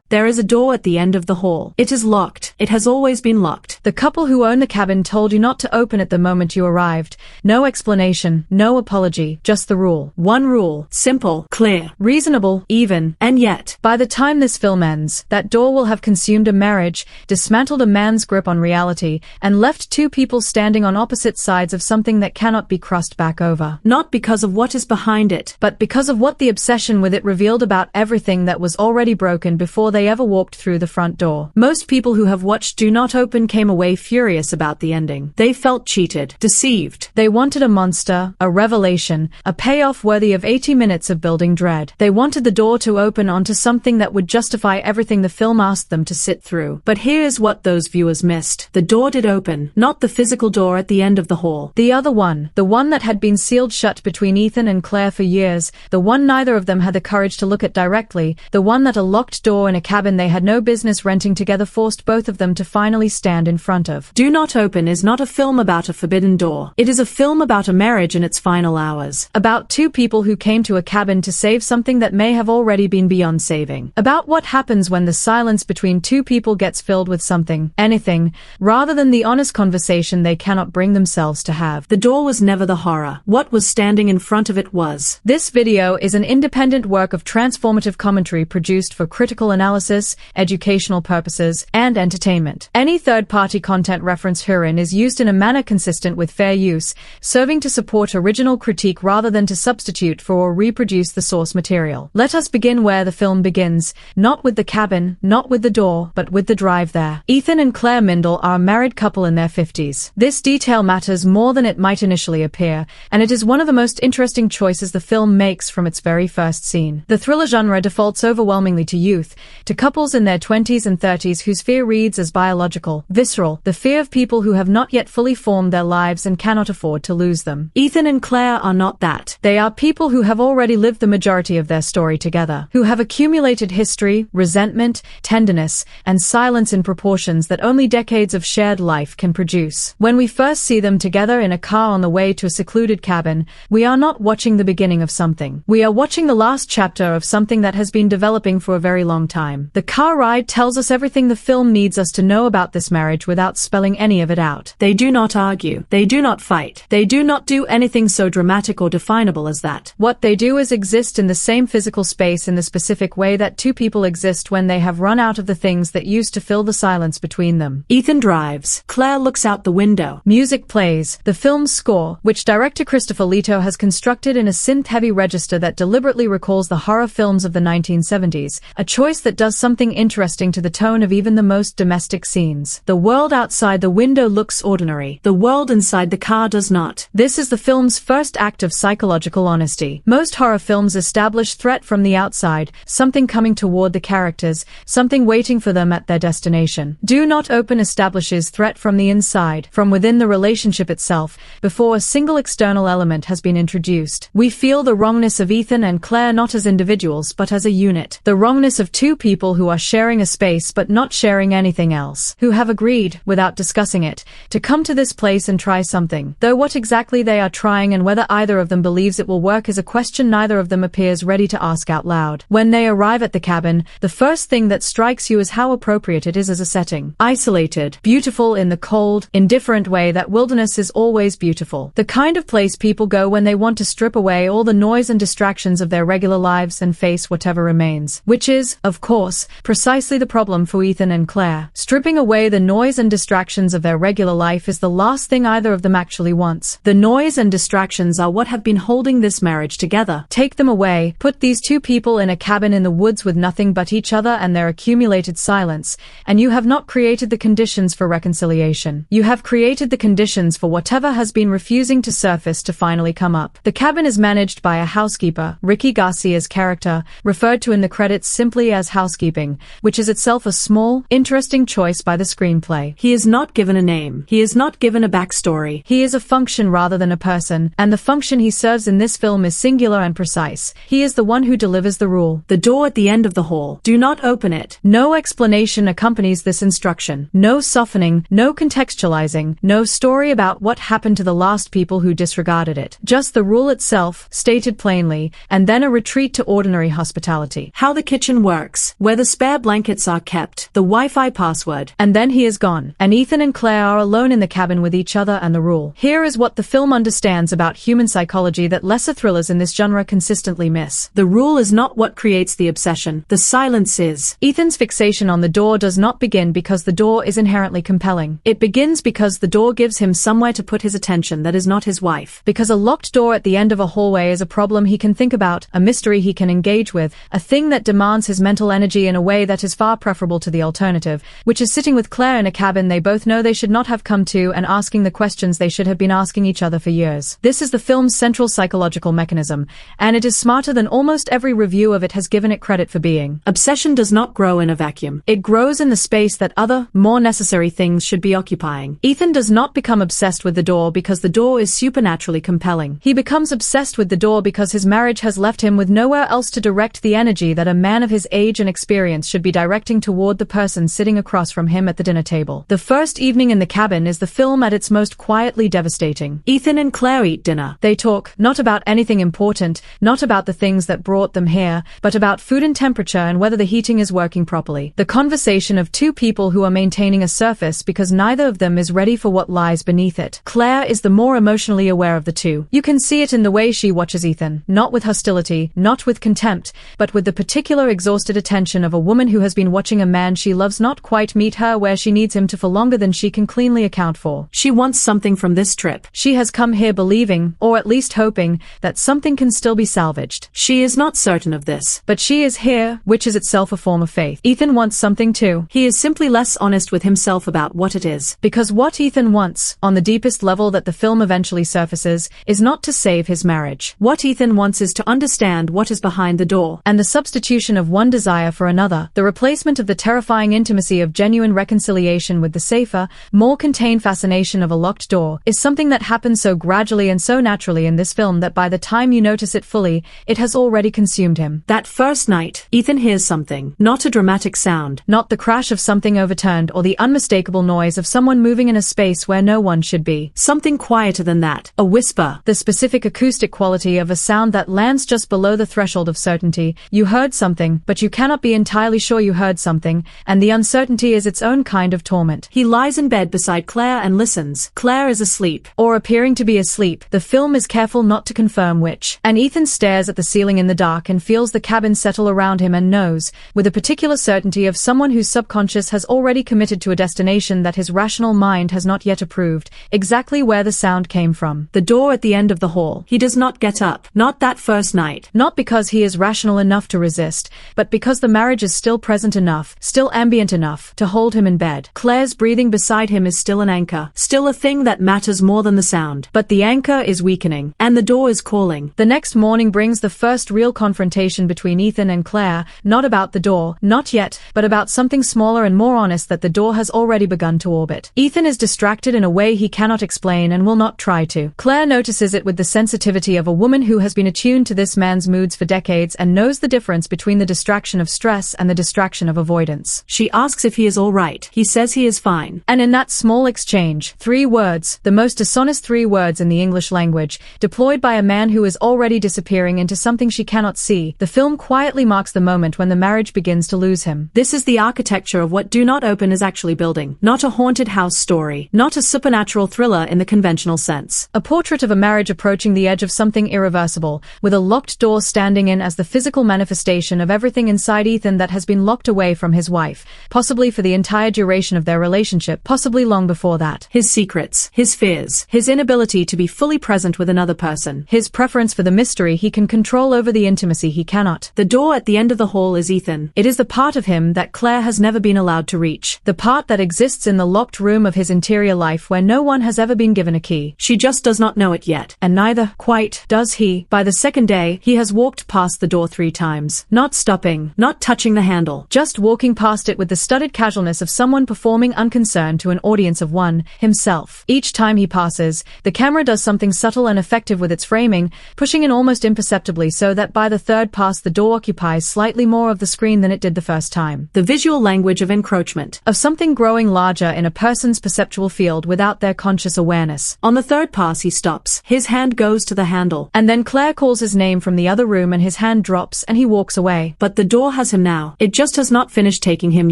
There is a door at the end of the hall. It is locked. It has always been locked. The couple who own the cabin told you not to open it the moment you arrived. No explanation, no apology, just the rule. One rule. Simple, clear, reasonable, even. And yet, by the time this film ends, that door will have consumed a marriage, dismantled a man's grip on reality, and left two people standing on opposite sides of something that cannot be crossed back over. Not because of what is behind it, but because of what the obsession with it revealed about everything that was already broken before they ever walked through the front door. Most people who have watched Do Not Open came away furious about the ending. They felt cheated, deceived. They wanted a monster, a revelation, a payoff worthy of 80 minutes of building dread. They wanted the door to open onto something that would justify everything the film asked them to sit through. But here's what those viewers missed. The door did open, not the physical door at the end of the hall. The other one, the one that had been sealed shut between Ethan and Claire for years, the one neither of them had the courage to look at directly, the one that a locked door in a cabin they had no business renting together forced both of them to finally stand in front of. Do Not Open is not a film about a forbidden door. It is a film about a marriage in its final hours. About two people who came to a cabin to save something that may have already been beyond saving. About what happens when the silence between two people gets filled with something, anything, rather than the honest conversation they cannot bring themselves to have. The door was never the horror. What was standing in front of it was. This video is an independent work of transformative commentary produced for critical analysis, educational purposes, and entertainment. Any third-party content reference herein is used in a manner consistent with fair use, serving to support original critique rather than to substitute for or reproduce the source material. Let us begin where the film begins, not with the cabin, not with the door, but with the drive there. Ethan and Claire Mindel are a married couple in their 50s. This detail matters more than it might initially appear, and it is one of the most interesting choices the film makes from its very first scene. The thriller genre defaults overwhelmingly to youth, to couples in their 20s and 30s whose fear reads as biological, visceral, the fear of people who have not yet fully formed their lives and cannot afford to lose them. Ethan and Claire are not that. They are people who have already lived the majority of their story together, who have accumulated history, resentment, tenderness, and silence in proportions that only decades of shared life can produce. When we first see them together in a car on the way to a secluded cabin, we are not watching the beginning of something. We are watching the last chapter of something that has been developing for a very long time. The car ride tells us everything the film needs us to know about this marriage without spelling any of it out. They do not argue. They do not fight. They do not do anything so dramatic or definable as that. What they do is exist in the same physical space in the specific way that two people exist when they have run out of the things that used to fill the silence between them. Ethan drives. Claire looks out the window. Music plays. The film's score, which director Christopher Leto has constructed in a synth-heavy register that deliberately recalls the horror films of the 1970s, a choice that does something interesting to the tone of even the most domestic scenes. The world outside the window looks ordinary. The world inside the car does not. This is the film's first act of psychological honesty. Most horror films establish threat from the outside, something coming toward the characters, something waiting for them at their destination. Do Not Open establishes threat from the inside, from within the relationship itself, before a single external element has been introduced. We feel the wrongness of Ethan and Claire not as individuals but as a unit. The wrongness of two people who are sharing a space but not sharing anything else, who have agreed, without discussing it, to come to this place and try something. Though what exactly they are trying and whether either of them believes it will work is a question neither of them appears ready to ask out loud. When they arrive at the cabin, the first thing that strikes you is how appropriate it is as a setting. Isolated, beautiful in the cold, indifferent way that wilderness is always beautiful. The kind of place people go when they want to strip away all the noise and distractions of their regular lives and face whatever remains. Which is, of course, precisely the problem for Ethan and Claire. Stripping away the noise and distractions of their regular life is the last thing either of them actually wants. The noise and distractions are what have been holding this marriage together. Take them away, put these two people in a cabin in the woods with nothing but each other and their accumulated silence, and you have not created the conditions for reconciliation. You have created the conditions for whatever has been refusing to surface to finally come up. The cabin is managed by a housekeeper, Ricky Garcia's character, referred to in the credits simply as housekeeping, which is itself a small, interesting choice by the screenplay. hallway. He is not given a name. He is not given a backstory. He is a function rather than a person, and the function he serves in this film is singular and precise. He is the one who delivers the rule. The door at the end of the hall. Do not open it. No explanation accompanies this instruction. No softening, no contextualizing, no story about what happened to the last people who disregarded it. Just the rule itself, stated plainly, and then a retreat to ordinary hospitality. How the kitchen works, where the spare blankets are kept, the Wi-Fi password. And then he is gone, and Ethan and Claire are alone in the cabin with each other and the rule. Here is what the film understands about human psychology that lesser thrillers in this genre consistently miss. The rule is not what creates the obsession. The silence is. Ethan's fixation on the door does not begin because the door is inherently compelling. It begins because the door gives him somewhere to put his attention that is not his wife. Because a locked door at the end of a hallway is a problem he can think about, a mystery he can engage with, a thing that demands his mental energy in a way that is far preferable to the alternative, which is sitting with Claire in a cabin they both know they should not have come to and asking the questions they should have been asking each other for years. This is the film's central psychological mechanism, and it is smarter than almost every review of it has given it credit for being. Obsession does not grow in a vacuum. It grows in the space that other, more necessary things should be occupying. Ethan does not become obsessed with the door because the door is supernaturally compelling. He becomes obsessed with the door because his marriage has left him with nowhere else to direct the energy that a man of his age and experience should be directing toward the person sitting across from him at the dinner table. The first evening in the cabin is the film at its most quietly devastating. Ethan and Claire eat dinner. They talk, not about anything important, not about the things that brought them here, but about food and temperature and whether the heating is working properly. The conversation of two people who are maintaining a surface because neither of them is ready for what lies beneath it. Claire is the more emotionally aware of the two. You can see it in the way she watches Ethan, not with hostility, not with contempt, but with the particular exhausted attention of a woman who has been watching a man she loves not quite meet her where she needs him to for longer than she can cleanly account for. She wants something from this trip. She has come here believing, or at least hoping, that something can still be salvaged. She is not certain of this. But she is here, which is itself a form of faith. Ethan wants something too. He is simply less honest with himself about what it is. Because what Ethan wants, on the deepest level that the film eventually surfaces, is not to save his marriage. What Ethan wants is to understand what is behind the door. And the substitution of one desire for another, the replacement of the terrifying intimacy of genuine reconciliation with the safer, more contained fascination of a locked door, is something that happens so gradually and so naturally in this film that by the time you notice it fully, it has already consumed him. That first night, Ethan hears something, not a dramatic sound, not the crash of something overturned or the unmistakable noise of someone moving in a space where no one should be. Something quieter than that, a whisper, the specific acoustic quality of a sound that lands just below the threshold of certainty. You heard something, but you cannot be entirely sure you heard something, and the uncertainty is its own kind of torment. He lies in bed beside Claire and listens. Claire is asleep. Or appearing to be asleep. The film is careful not to confirm which. And Ethan stares at the ceiling in the dark and feels the cabin settle around him and knows, with a particular certainty of someone whose subconscious has already committed to a destination that his rational mind has not yet approved, exactly where the sound came from. The door at the end of the hall. He does not get up. Not that first night. Not because he is rational enough to resist, but because the marriage is still present enough, still ambient enough, to hold him in bed. Claire's breathing beside him is still an anchor. Still a thing that matters more than the sound. But the anchor is weakening. And the door is calling. The next morning brings the first real confrontation between Ethan and Claire, not about the door, not yet, but about something smaller and more honest that the door has already begun to orbit. Ethan is distracted in a way he cannot explain and will not try to. Claire notices it with the sensitivity of a woman who has been attuned to this man's moods for decades and knows the difference between the distraction of stress and the distraction of avoidance. She asks if he is all right. He says he is fine. And in that small exchange, 3 words, the most dishonest 3 words in the English language, deployed by a man who is already disappearing into something she cannot see, the film quietly marks the moment when the marriage begins to lose him. This is the architecture of what Do Not Open is actually building. Not a haunted house story. Not a supernatural thriller in the conventional sense. A portrait of a marriage approaching the edge of something irreversible, with a locked door standing in as the physical manifestation of everything inside Ethan that has been locked away from his wife, possibly for the entire duration of their relationship, possibly long before that. His secrets, his fears, his inability to be fully present with another person, his preference for the mystery he can control over the intimacy he cannot. The door at the end of the hall is Ethan. It is the part of him that Claire has never been allowed to reach. The part that exists in the locked room of his interior life where no one has ever been given a key. She just does not know it yet. And neither, quite, does he. By the second day, he has walked past the door 3 times. Not stopping, not touching the handle. Just walking past it with the studied casualness of someone performing performing unconcerned to an audience of one, himself. Each time he passes, the camera does something subtle and effective with its framing, pushing in almost imperceptibly so that by the third pass the door occupies slightly more of the screen than it did the first time. The visual language of encroachment. Of something growing larger in a person's perceptual field without their conscious awareness. On the third pass he stops. His hand goes to the handle. And then Claire calls his name from the other room and his hand drops and he walks away. But the door has him now. It just has not finished taking him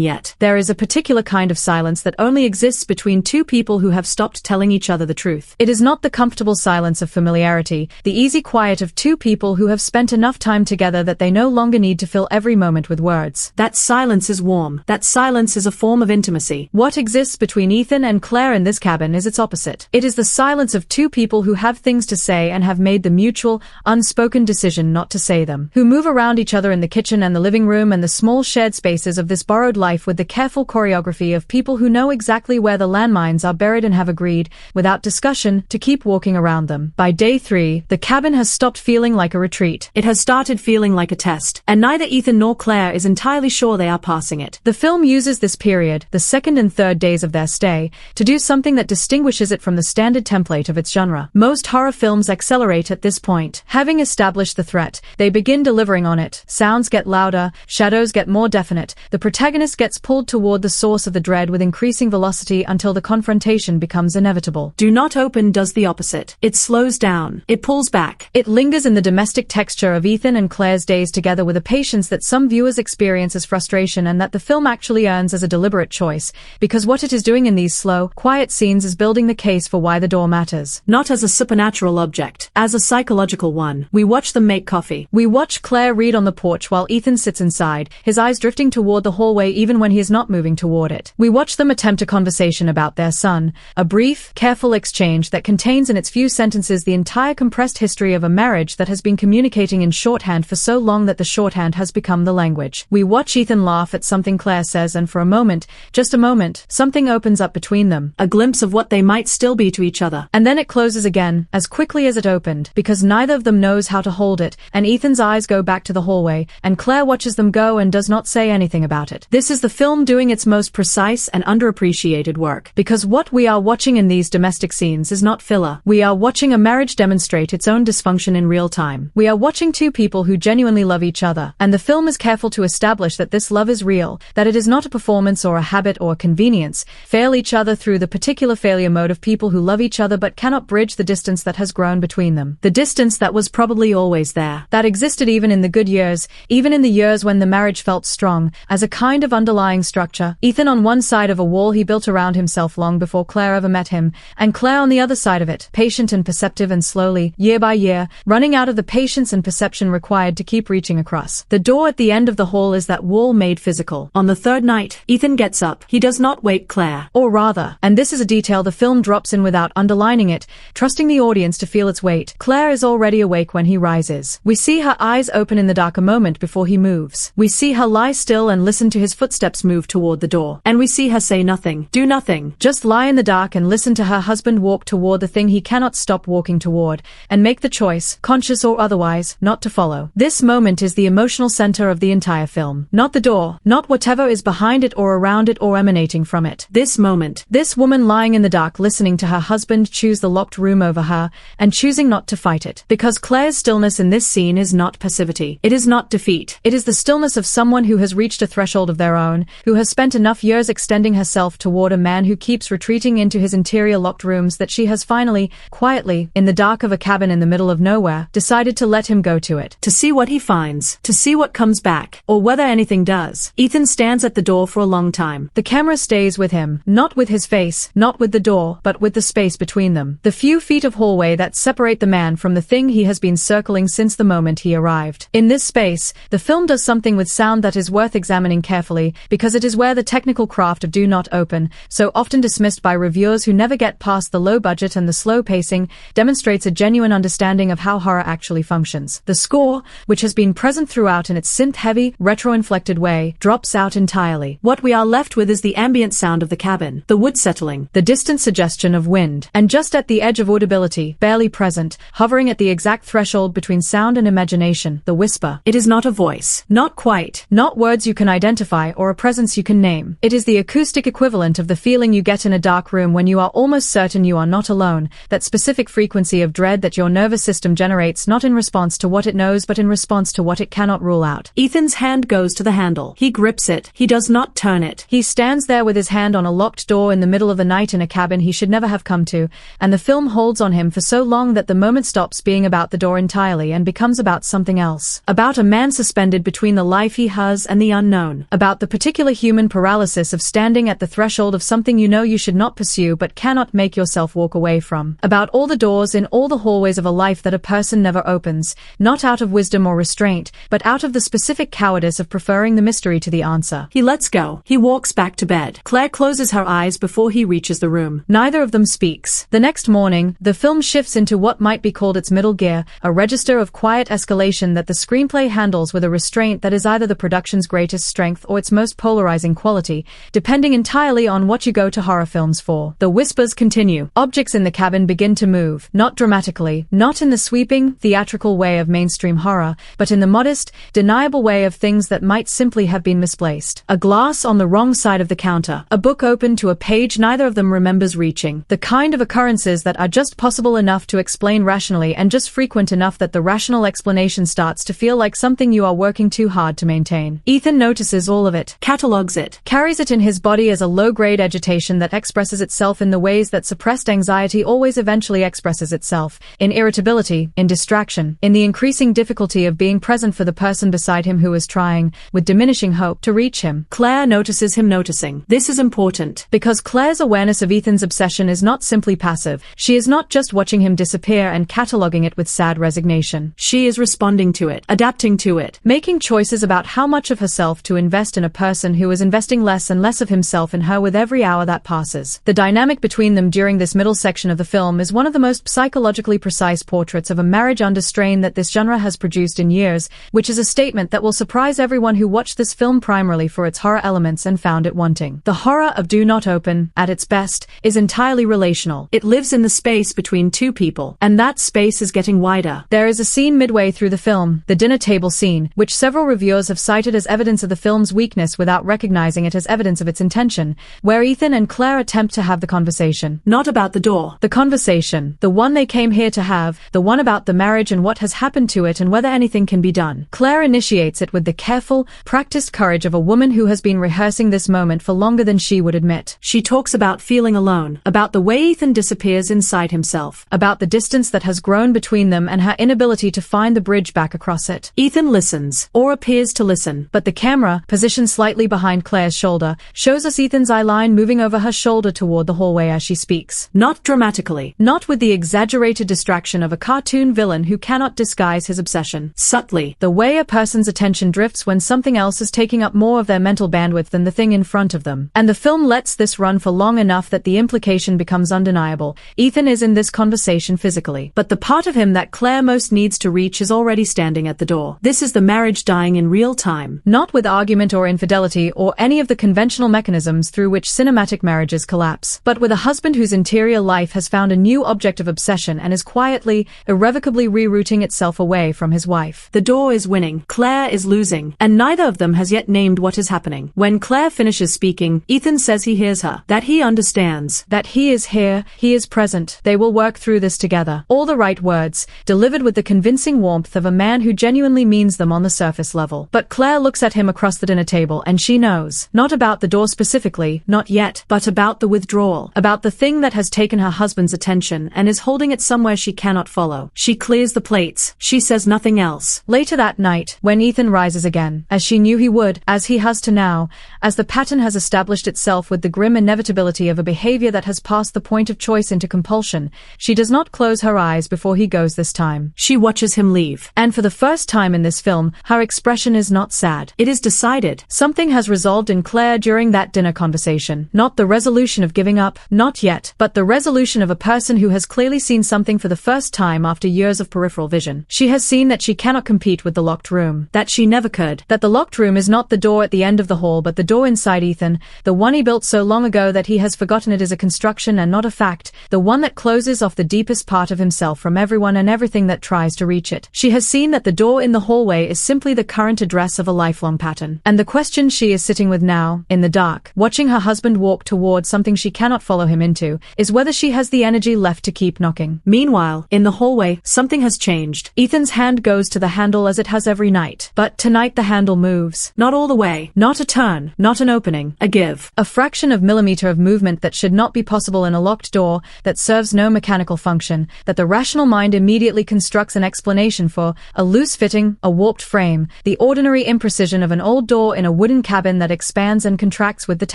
yet. There is a particular kind of silence that only exists between two people who have stopped telling each other the truth. It is not the comfortable silence of familiarity, the easy quiet of two people who have spent enough time together that they no longer need to fill every moment with words. That silence is warm. That silence is a form of intimacy. What exists between Ethan and Claire in this cabin is its opposite. It is the silence of two people who have things to say and have made the mutual, unspoken decision not to say them. Who move around each other in the kitchen and the living room and the small shared spaces of this borrowed life with the careful choreography of people who know exactly where the landmines are buried and have agreed, without discussion, to keep walking around them. By day 3, the cabin has stopped feeling like a retreat. It has started feeling like a test, and neither Ethan nor Claire is entirely sure they are passing it. The film uses this period, the second and third days of their stay, to do something that distinguishes it from the standard template of its genre. Most horror films accelerate at this point. Having established the threat, they begin delivering on it. Sounds get louder, shadows get more definite, the protagonist gets pulled toward the source of the dread with increasing velocity until the confrontation becomes inevitable. Do Not Open does the opposite. It slows down. It pulls back. It lingers in the domestic texture of Ethan and Claire's days together with a patience that some viewers experience as frustration and that the film actually earns as a deliberate choice, because what it is doing in these slow, quiet scenes is building the case for why the door matters. Not as a supernatural object, as a psychological one. We watch them make coffee. We watch Claire read on the porch while Ethan sits inside, his eyes drifting toward the hallway even when he is not moving toward it. We watch them attempt a conversation about their son, a brief, careful exchange that contains in its few sentences the entire compressed history of a marriage that has been communicating in shorthand for so long that the shorthand has become the language. We watch Ethan laugh at something Claire says and for a moment, just a moment, something opens up between them. A glimpse of what they might still be to each other. And then it closes again, as quickly as it opened, because neither of them knows how to hold it, and Ethan's eyes go back to the hallway, and Claire watches them go and does not say anything about it. This is the film doing its most precise and underappreciated work. Because what we are watching in these domestic scenes is not filler. We are watching a marriage demonstrate its own dysfunction in real time. We are watching two people who genuinely love each other, and the film is careful to establish that this love is real, that it is not a performance or a habit or a convenience, fail each other through the particular failure mode of people who love each other but cannot bridge the distance that has grown between them. The distance that was probably always there. That existed even in the good years, even in the years when the marriage felt strong, as a kind of underlying structure. Ethan on one side of a wall he built around himself long before Claire ever met him, and Claire on the other side of it, patient and perceptive and slowly, year by year, running out of the patience and perception required to keep reaching across. The door at the end of the hall is that wall made physical. On the third night, Ethan gets up. He does not wake Claire. Or rather, and this is a detail the film drops in without underlining it, trusting the audience to feel its weight, Claire is already awake when he rises. We see her eyes open in the dark a moment before he moves. We see her lie still and listen to his footsteps move toward the door. And we see her say nothing, do nothing. Just lie in the dark and listen to her husband walk toward the thing he cannot stop walking toward, and make the choice, conscious or otherwise, not to follow. This moment is the emotional center of the entire film. Not the door, not whatever is behind it or around it or emanating from it. This moment. This woman lying in the dark listening to her husband choose the locked room over her, and choosing not to fight it. Because Claire's stillness in this scene is not passivity. It is not defeat. It is the stillness of someone who has reached a threshold of their own, who has spent enough years extending herself toward a man who keeps retreating into his interior locked rooms that she has finally, quietly, in the dark of a cabin in the middle of nowhere, decided to let him go to it. To see what he finds, to see what comes back, or whether anything does. Ethan stands at the door for a long time. The camera stays with him, not with his face, not with the door, but with the space between them. The few feet of hallway that separate the man from the thing he has been circling since the moment he arrived. In this space, the film does something with sound that is worth examining carefully, because it is where the technical craft of Do Not Open, so often dismissed by reviewers who never get past the low budget and the slow pacing, demonstrates a genuine understanding of how horror actually functions. The score, which has been present throughout in its synth-heavy, retro-inflected way, drops out entirely. What we are left with is the ambient sound of the cabin, the wood settling, the distant suggestion of wind, and just at the edge of audibility, barely present, hovering at the exact threshold between sound and imagination, the whisper. It is not a voice. Not quite. Not words you can identify or a presence you can name. It is the acoustic equivalent of the feeling you get in a dark room when you are almost certain you are not alone, that specific frequency of dread that your nervous system generates not in response to what it knows but in response to what it cannot rule out. Ethan's hand goes to the handle. He grips it. He does not turn it. He stands there with his hand on a locked door in the middle of the night in a cabin he should never have come to, and the film holds on him for so long that the moment stops being about the door entirely and becomes about something else. About a man suspended between the life he has and the unknown. About the particular human paralysis of standing at the threshold of something you know you should not pursue but cannot make yourself walk away from. About all the doors in all the hallways of a life that a person never opens, not out of wisdom or restraint, but out of the specific cowardice of preferring the mystery to the answer. He lets go. He walks back to bed. Claire closes her eyes before he reaches the room. Neither of them speaks. The next morning, the film shifts into what might be called its middle gear, a register of quiet escalation that the screenplay handles with a restraint that is either the production's greatest strength or its most polarizing quality, depending entirely on what you go to horror films for. The whispers continue. Objects in the cabin begin to move, not dramatically, not in the sweeping, theatrical way of mainstream horror, but in the modest, deniable way of things that might simply have been misplaced. A glass on the wrong side of the counter, a book open to a page neither of them remembers reaching. The kind of occurrences that are just possible enough to explain rationally and just frequent enough that the rational explanation starts to feel like something you are working too hard to maintain. Ethan notices all of it, catalogues it, carries it in his body as a low-grade agitation that expresses itself in the ways that suppressed anxiety always eventually expresses itself, in irritability, in distraction, in the increasing difficulty of being present for the person beside him who is trying, with diminishing hope, to reach him. Claire notices him noticing. This is important, because Claire's awareness of Ethan's obsession is not simply passive. She is not just watching him disappear and cataloguing it with sad resignation. She is responding to it, adapting to it, making choices about how much of herself to invest in a person who is investing less and less of himself in her with every hour that passes. The dynamic between them during this middle section of the film is one of the most psychologically precise portraits of a marriage under strain that this genre has produced in years, which is a statement that will surprise everyone who watched this film primarily for its horror elements and found it wanting. The horror of Do Not Open, at its best, is entirely relational. It lives in the space between two people, and that space is getting wider. There is a scene midway through the film, the dinner table scene, which several reviewers have cited as evidence of the film's weakness without recognizing it as evidence of its intention, where Ethan and Claire attempt to have the conversation. Not about the door. The conversation, the one they came here to have, the one about the marriage and what has happened to it and whether anything can be done. Claire initiates it with the careful, practiced courage of a woman who has been rehearsing this moment for longer than she would admit. She talks about feeling alone, about the way Ethan disappears inside himself, about the distance that has grown between them and her inability to find the bridge back across it. Ethan listens, or appears to listen, but the camera, positioned slightly behind Claire's shoulder, shows us Ethan's eye line moving over her shoulder toward the hallway as she speaks. Not dramatically. Not with the exaggerated distraction of a cartoon villain who cannot disguise his obsession. Subtly. The way a person's attention drifts when something else is taking up more of their mental bandwidth than the thing in front of them. And the film lets this run for long enough that the implication becomes undeniable. Ethan is in this conversation physically. But the part of him that Claire most needs to reach is already standing at the door. This is the marriage dying in real time. Not with argument or infidelity or any of the conventional mechanisms through which cinematic marriages collapse, but with a husband whose interior life has found a new object of obsession and is quietly, irrevocably rerouting itself away from his wife. The door is winning. Claire is losing. And neither of them has yet named what is happening. When Claire finishes speaking, Ethan says he hears her, that he understands, that he is here, he is present, they will work through this together. All the right words, delivered with the convincing warmth of a man who genuinely means them on the surface level. But Claire looks at him across the dinner table and she knows, not about the door specifically, not yet, but about the withdrawal, about the thing that has taken her husband's attention and is holding it somewhere she cannot follow. She clears the plates. She says nothing else. Later that night, when Ethan rises again, as she knew he would, as he has to now, as the pattern has established itself with the grim inevitability of a behavior that has passed the point of choice into compulsion, she does not close her eyes before he goes this time. She watches him leave. And for the first time in this film, her expression is not sad. It is decided. Something has resolved in Claire during that dinner conversation. Not the resolution of giving up, not yet, but the resolution of a person who has clearly seen something for the first time after years of peripheral vision. She has seen that she cannot compete with the locked room. That she never could. That the locked room is not the door at the end of the hall but the door inside Ethan, the one he built so long ago that he has forgotten it is a construction and not a fact, the one that closes off the deepest part of himself from everyone and everything that tries to reach it. She has seen that the door in the hallway is simply the current address of a lifelong pattern. And the question she is sitting with now, in the dark, watching her husband walk towards something she cannot follow him into, is whether she has the energy left to keep knocking. Meanwhile, in the hallway, something has changed. Ethan's hand goes to the handle as it has every night. But tonight the handle moves. Not all the way. Not a turn. Not an opening. A give. A fraction of millimeter of movement that should not be possible in a locked door, that serves no mechanical function, that the rational mind immediately constructs an explanation for: a loose fitting, a warped frame, the ordinary imprecision of an old door in a wooden cabin that expands and contracts with the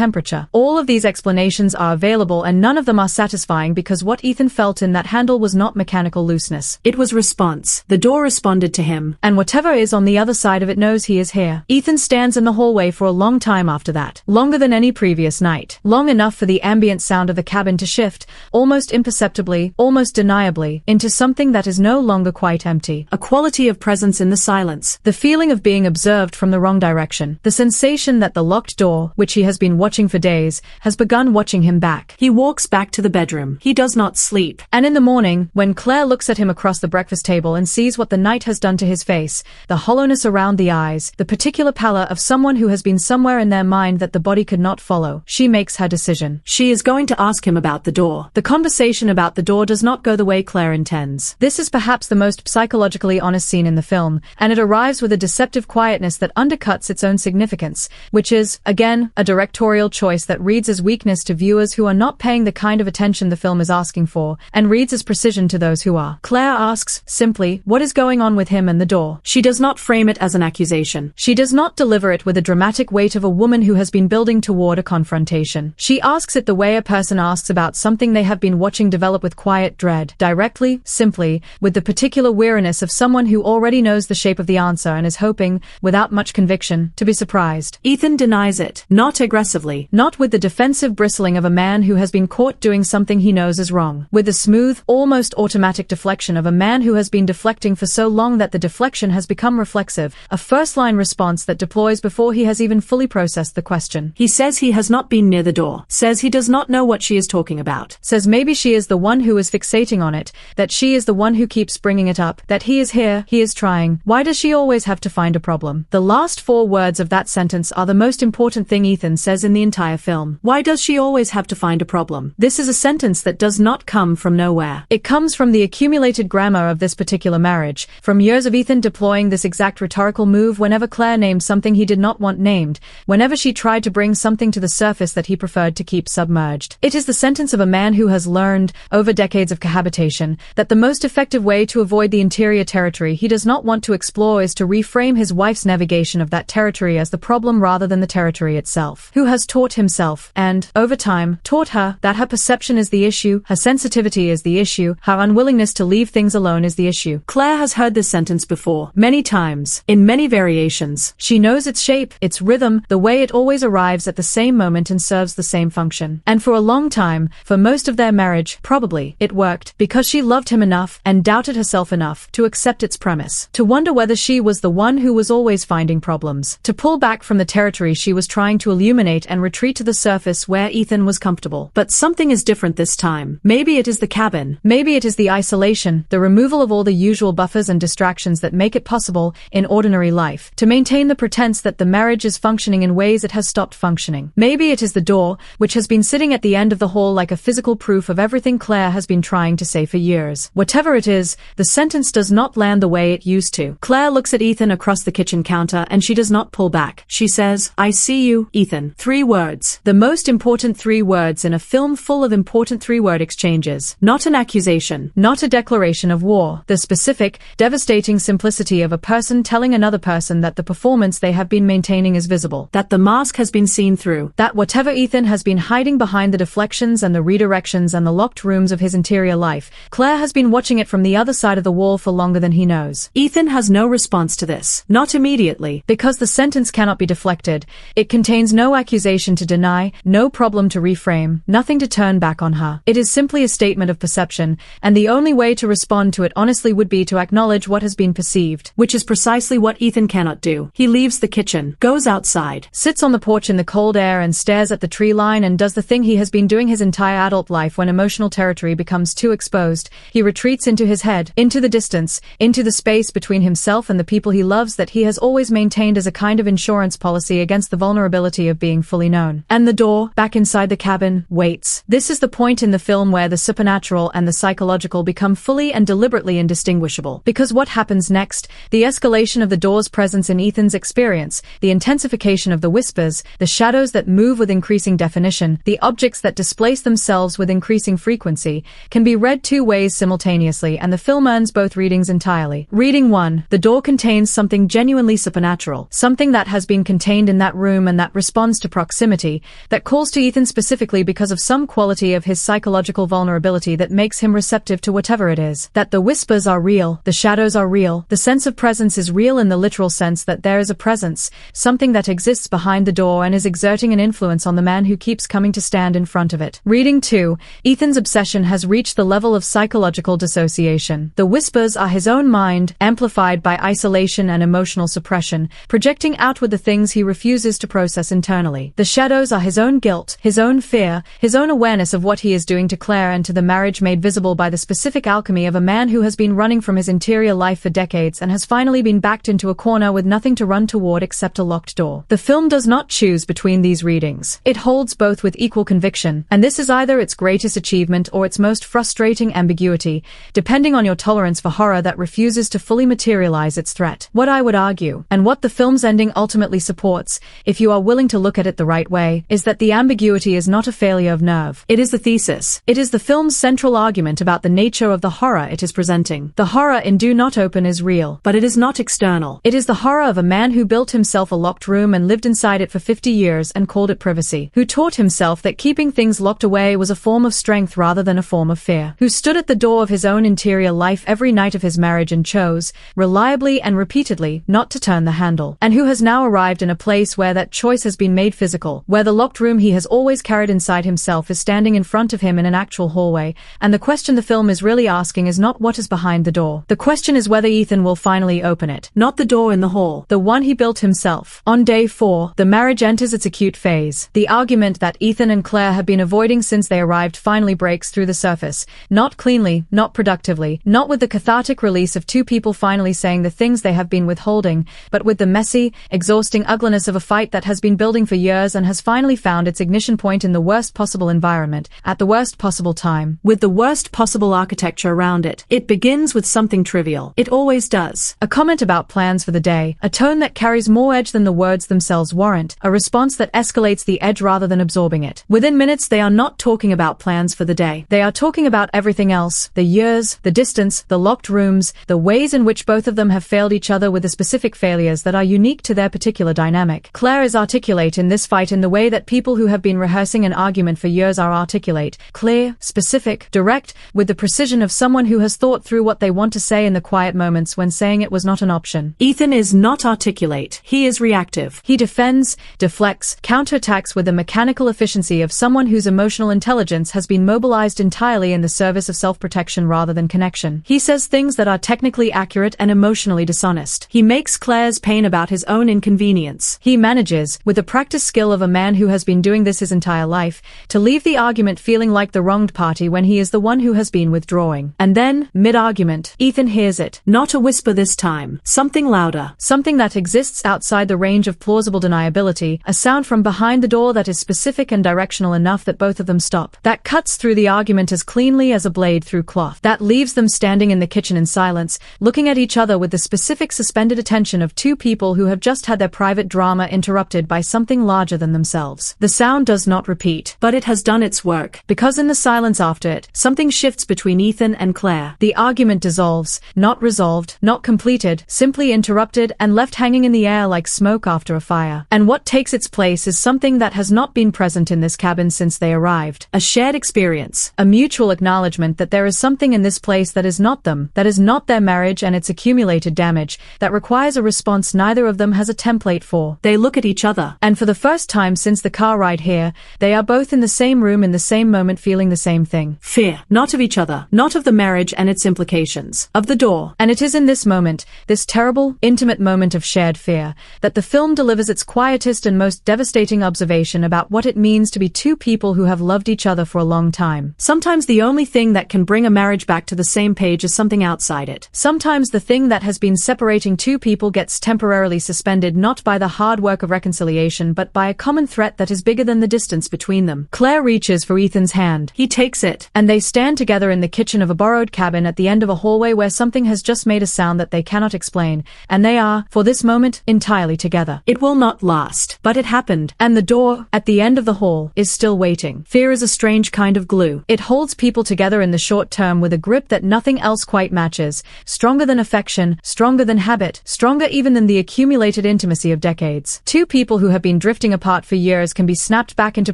temperature. All of these explanations are available and none of them are satisfying, because what Ethan felt in that handle was not mechanical looseness. It was response. The door responded to him. And whatever is on the other side of it knows he is here. Ethan stands in the hallway for a long time after that. Longer than any previous night. Long enough for the ambient sound of the cabin to shift, almost imperceptibly, almost deniably, into something that is no longer quite empty. A quality of presence in the silence. The feeling of being observed from the wrong direction. The sensation that the locked door, which he has been watching for days, has begun watching him back. He walks back to the bedroom. He does not sleep. And in the morning, when Claire looks at him across the breakfast table and sees what the night has done to his face, the hollowness around the eyes, the particular pallor of someone who has been somewhere in their mind that the body could not follow, she makes her decision. She is going to ask him about the door. The conversation about the door does not go the way Claire intends. This is perhaps the most psychologically honest scene in the film, and it arrives with a deceptive quietness that undercuts its own significance, which is, again, a directorial choice that reads as weakness to viewers who are not paying the kind of attention the film is asking for, and reads as precision to those who are. Claire asks, simply, what is going on with him and the door? She does not frame it as an accusation. She does not deliver it with the dramatic weight of a woman who has been building toward a confrontation. She asks it the way a person asks about something they have been watching develop with quiet dread, directly, simply, with the particular weariness of someone who already knows the shape of the answer and is hoping, without much conviction, to be surprised. Ethan denies it, not aggressively, not with the defensive bristling of a man who has been caught doing something he knows is wrong, with the smooth, almost automatic deflection of a man who has been deflecting for so long that the deflection has become reflexive, a first-line response that deploys before he has even fully processed the question. He says he has not been near the door, says he does not know what she is talking about, says maybe she is the one who is fixating on it, that she is the one who keeps bringing it up, that he is here, he is trying. Why does she always have to find a problem? The last 4 words of that sentence are the most important thing Ethan says in the entire film. Why does she always have to find a problem? This is a sentence that does not come from nowhere. It comes from the accumulated grammar of this particular marriage, from years of Ethan deploying this exact rhetorical move whenever Claire named something he did not want named, whenever she tried to bring something to the surface that he preferred to keep submerged. It is the sentence of a man who has learned, over decades of cohabitation, that the most effective way to avoid the interior territory he does not want to explore is to reframe his wife's navigation of that territory as the problem rather than the territory itself. Who has taught himself, and, over time, taught her, that her perception is the issue, her sensitivity is the issue, her unwillingness to leave things alone is the issue. Claire has heard this sentence before, many times, in many variations. She knows its shape, its rhythm, the way it always arrives at the same moment and serves the same function. And for a long time, for most of their marriage, probably, it worked, because she loved him enough, and doubted herself enough, to accept its premise, to wonder whether she was the one who was always finding problems, to pull back from the territory she was trying to illuminate and retreat to the surface where Ethan was comfortable. But something is different this time. Maybe it is the cabin. Maybe it is the isolation, the removal of all the usual buffers and distractions that make it possible, in ordinary life, to maintain the pretense that the marriage is functioning in ways it has stopped functioning. Maybe it is the door, which has been sitting at the end of the hall like a physical proof of everything Claire has been trying to say for years. Whatever it is, the sentence does not land the way it used to. Claire looks at Ethan across the kitchen counter and she does not pull back. She says, I see you, Ethan. 3 words. The most important 3 words in a film full of important 3-word exchanges. Not an accusation. Not a declaration of war. The specific, devastating simplicity of a person telling another person that the performance they have been maintaining is visible. That the mask has been seen through. That whatever Ethan has been hiding behind the deflections and the redirections and the locked rooms of his interior life, Claire has been watching it from the other side of the wall for longer than he knows. Ethan has no response to this. Not immediately. Because the sentence cannot be deflected. It contains no accusation to deny, no problem to reframe, nothing to turn back on her. It is simply a statement of perception, and the only way to respond to it honestly would be to acknowledge what has been perceived. Which is precisely what Ethan cannot do. He leaves the kitchen, goes outside, sits on the porch in the cold air and stares at the tree line and does the thing he has been doing his entire adult life when emotional territory becomes too exposed. He retreats into his head, into the distance, into the space between himself and the people he loves that he has always maintained as a kind of insurance policy against the vulnerability of of being fully known. And the door, back inside the cabin, waits. This is the point in the film where the supernatural and the psychological become fully and deliberately indistinguishable. Because what happens next? The escalation of the door's presence in Ethan's experience, the intensification of the whispers, the shadows that move with increasing definition, the objects that displace themselves with increasing frequency, can be read two ways simultaneously, and the film earns both readings entirely. Reading 1. The door contains something genuinely supernatural, something that has been contained in that room and that responds to proximity, that calls to Ethan specifically because of some quality of his psychological vulnerability that makes him receptive to whatever it is. That the whispers are real, the shadows are real, the sense of presence is real in the literal sense that there is a presence, something that exists behind the door and is exerting an influence on the man who keeps coming to stand in front of it. Reading 2. Ethan's obsession has reached the level of psychological dissociation. The whispers are his own mind, amplified by isolation and emotional suppression, projecting outward the things he refuses to process internally. The shadows are his own guilt, his own fear, his own awareness of what he is doing to Claire and to the marriage made visible by the specific alchemy of a man who has been running from his interior life for decades and has finally been backed into a corner with nothing to run toward except a locked door. The film does not choose between these readings. It holds both with equal conviction, and this is either its greatest achievement or its most frustrating ambiguity, depending on your tolerance for horror that refuses to fully materialize its threat. What I would argue, and what the film's ending ultimately supports, if you are willing to look at it the right way, is that the ambiguity is not a failure of nerve. It is the thesis. It is the film's central argument about the nature of the horror it is presenting. The horror in Do Not Open is real, but it is not external. It is the horror of a man who built himself a locked room and lived inside it for 50 years and called it privacy, who taught himself that keeping things locked away was a form of strength rather than a form of fear, who stood at the door of his own interior life every night of his marriage and chose, reliably and repeatedly, not to turn the handle, and who has now arrived in a place where that choice has been made physical, where the locked room he has always carried inside himself is standing in front of him in an actual hallway, and the question the film is really asking is not what is behind the door. The question is whether Ethan will finally open it. Not the door in the hall, the one he built himself. On day 4, the marriage enters its acute phase. The argument that Ethan and Claire have been avoiding since they arrived finally breaks through the surface. Not cleanly, not productively, not with the cathartic release of two people finally saying the things they have been withholding, but with the messy, exhausting ugliness of a fight that has been building for years and has finally found its ignition point in the worst possible environment, at the worst possible time, with the worst possible architecture around it. It begins with something trivial. It always does. A comment about plans for the day, a tone that carries more edge than the words themselves warrant, a response that escalates the edge rather than absorbing it. Within minutes they are not talking about plans for the day. They are talking about everything else, the years, the distance, the locked rooms, the ways in which both of them have failed each other with the specific failures that are unique to their particular dynamic. Claire is articulate in this fight in the way that people who have been rehearsing an argument for years are articulate, clear, specific, direct, with the precision of someone who has thought through what they want to say in the quiet moments when saying it was not an option. Ethan is not articulate. He is reactive. He defends, deflects, counterattacks with the mechanical efficiency of someone whose emotional intelligence has been mobilized entirely in the service of self-protection rather than connection. He says things that are technically accurate and emotionally dishonest. He makes Claire's pain about his own inconvenience. He manages, with the practiced skill of a man who has been doing this his entire life, to leave the argument feeling like the wronged party when he is the one who has been withdrawing. And then, mid-argument, Ethan hears it. Not a whisper this time. Something louder. Something that exists outside the range of plausible deniability, a sound from behind the door that is specific and directional enough that both of them stop. That cuts through the argument as cleanly as a blade through cloth. That leaves them standing in the kitchen in silence, looking at each other with the specific suspended attention of two people who have just had their private drama interrupted by something larger than themselves. The sound does not repeat, but it has done its work, because in the silence after it, something shifts between Ethan and Claire. The argument dissolves, not resolved, not completed, simply interrupted and left hanging in the air like smoke after a fire. And what takes its place is something that has not been present in this cabin since they arrived. A shared experience, a mutual acknowledgement that there is something in this place that is not them, that is not their marriage and its accumulated damage, that requires a response neither of them has a template for. They look at each other, and for the first time since the car ride here, they are both in the same room in the same moment feeling the same thing. Fear. Not of each other, not of the marriage and its implications, of the door. And it is in this moment, this terrible, intimate moment of shared fear, that the film delivers its quietest and most devastating observation about what it means to be two people who have loved each other for a long time. Sometimes the only thing that can bring a marriage back to the same page is something outside it. Sometimes the thing that has been separating two people gets temporarily suspended not by the hard work of reconciliation passion but by a common threat that is bigger than the distance between them. Claire reaches for Ethan's hand. He takes it, and they stand together in the kitchen of a borrowed cabin at the end of a hallway where something has just made a sound that they cannot explain, and they are, for this moment, entirely together. It will not last, but it happened, And the door, at the end of the hall, is still waiting. Fear is a strange kind of glue. It holds people together in the short term with a grip that nothing else quite matches, stronger than affection, stronger than habit, stronger even than the accumulated intimacy of decades. Two people who have been drifting apart for years can be snapped back into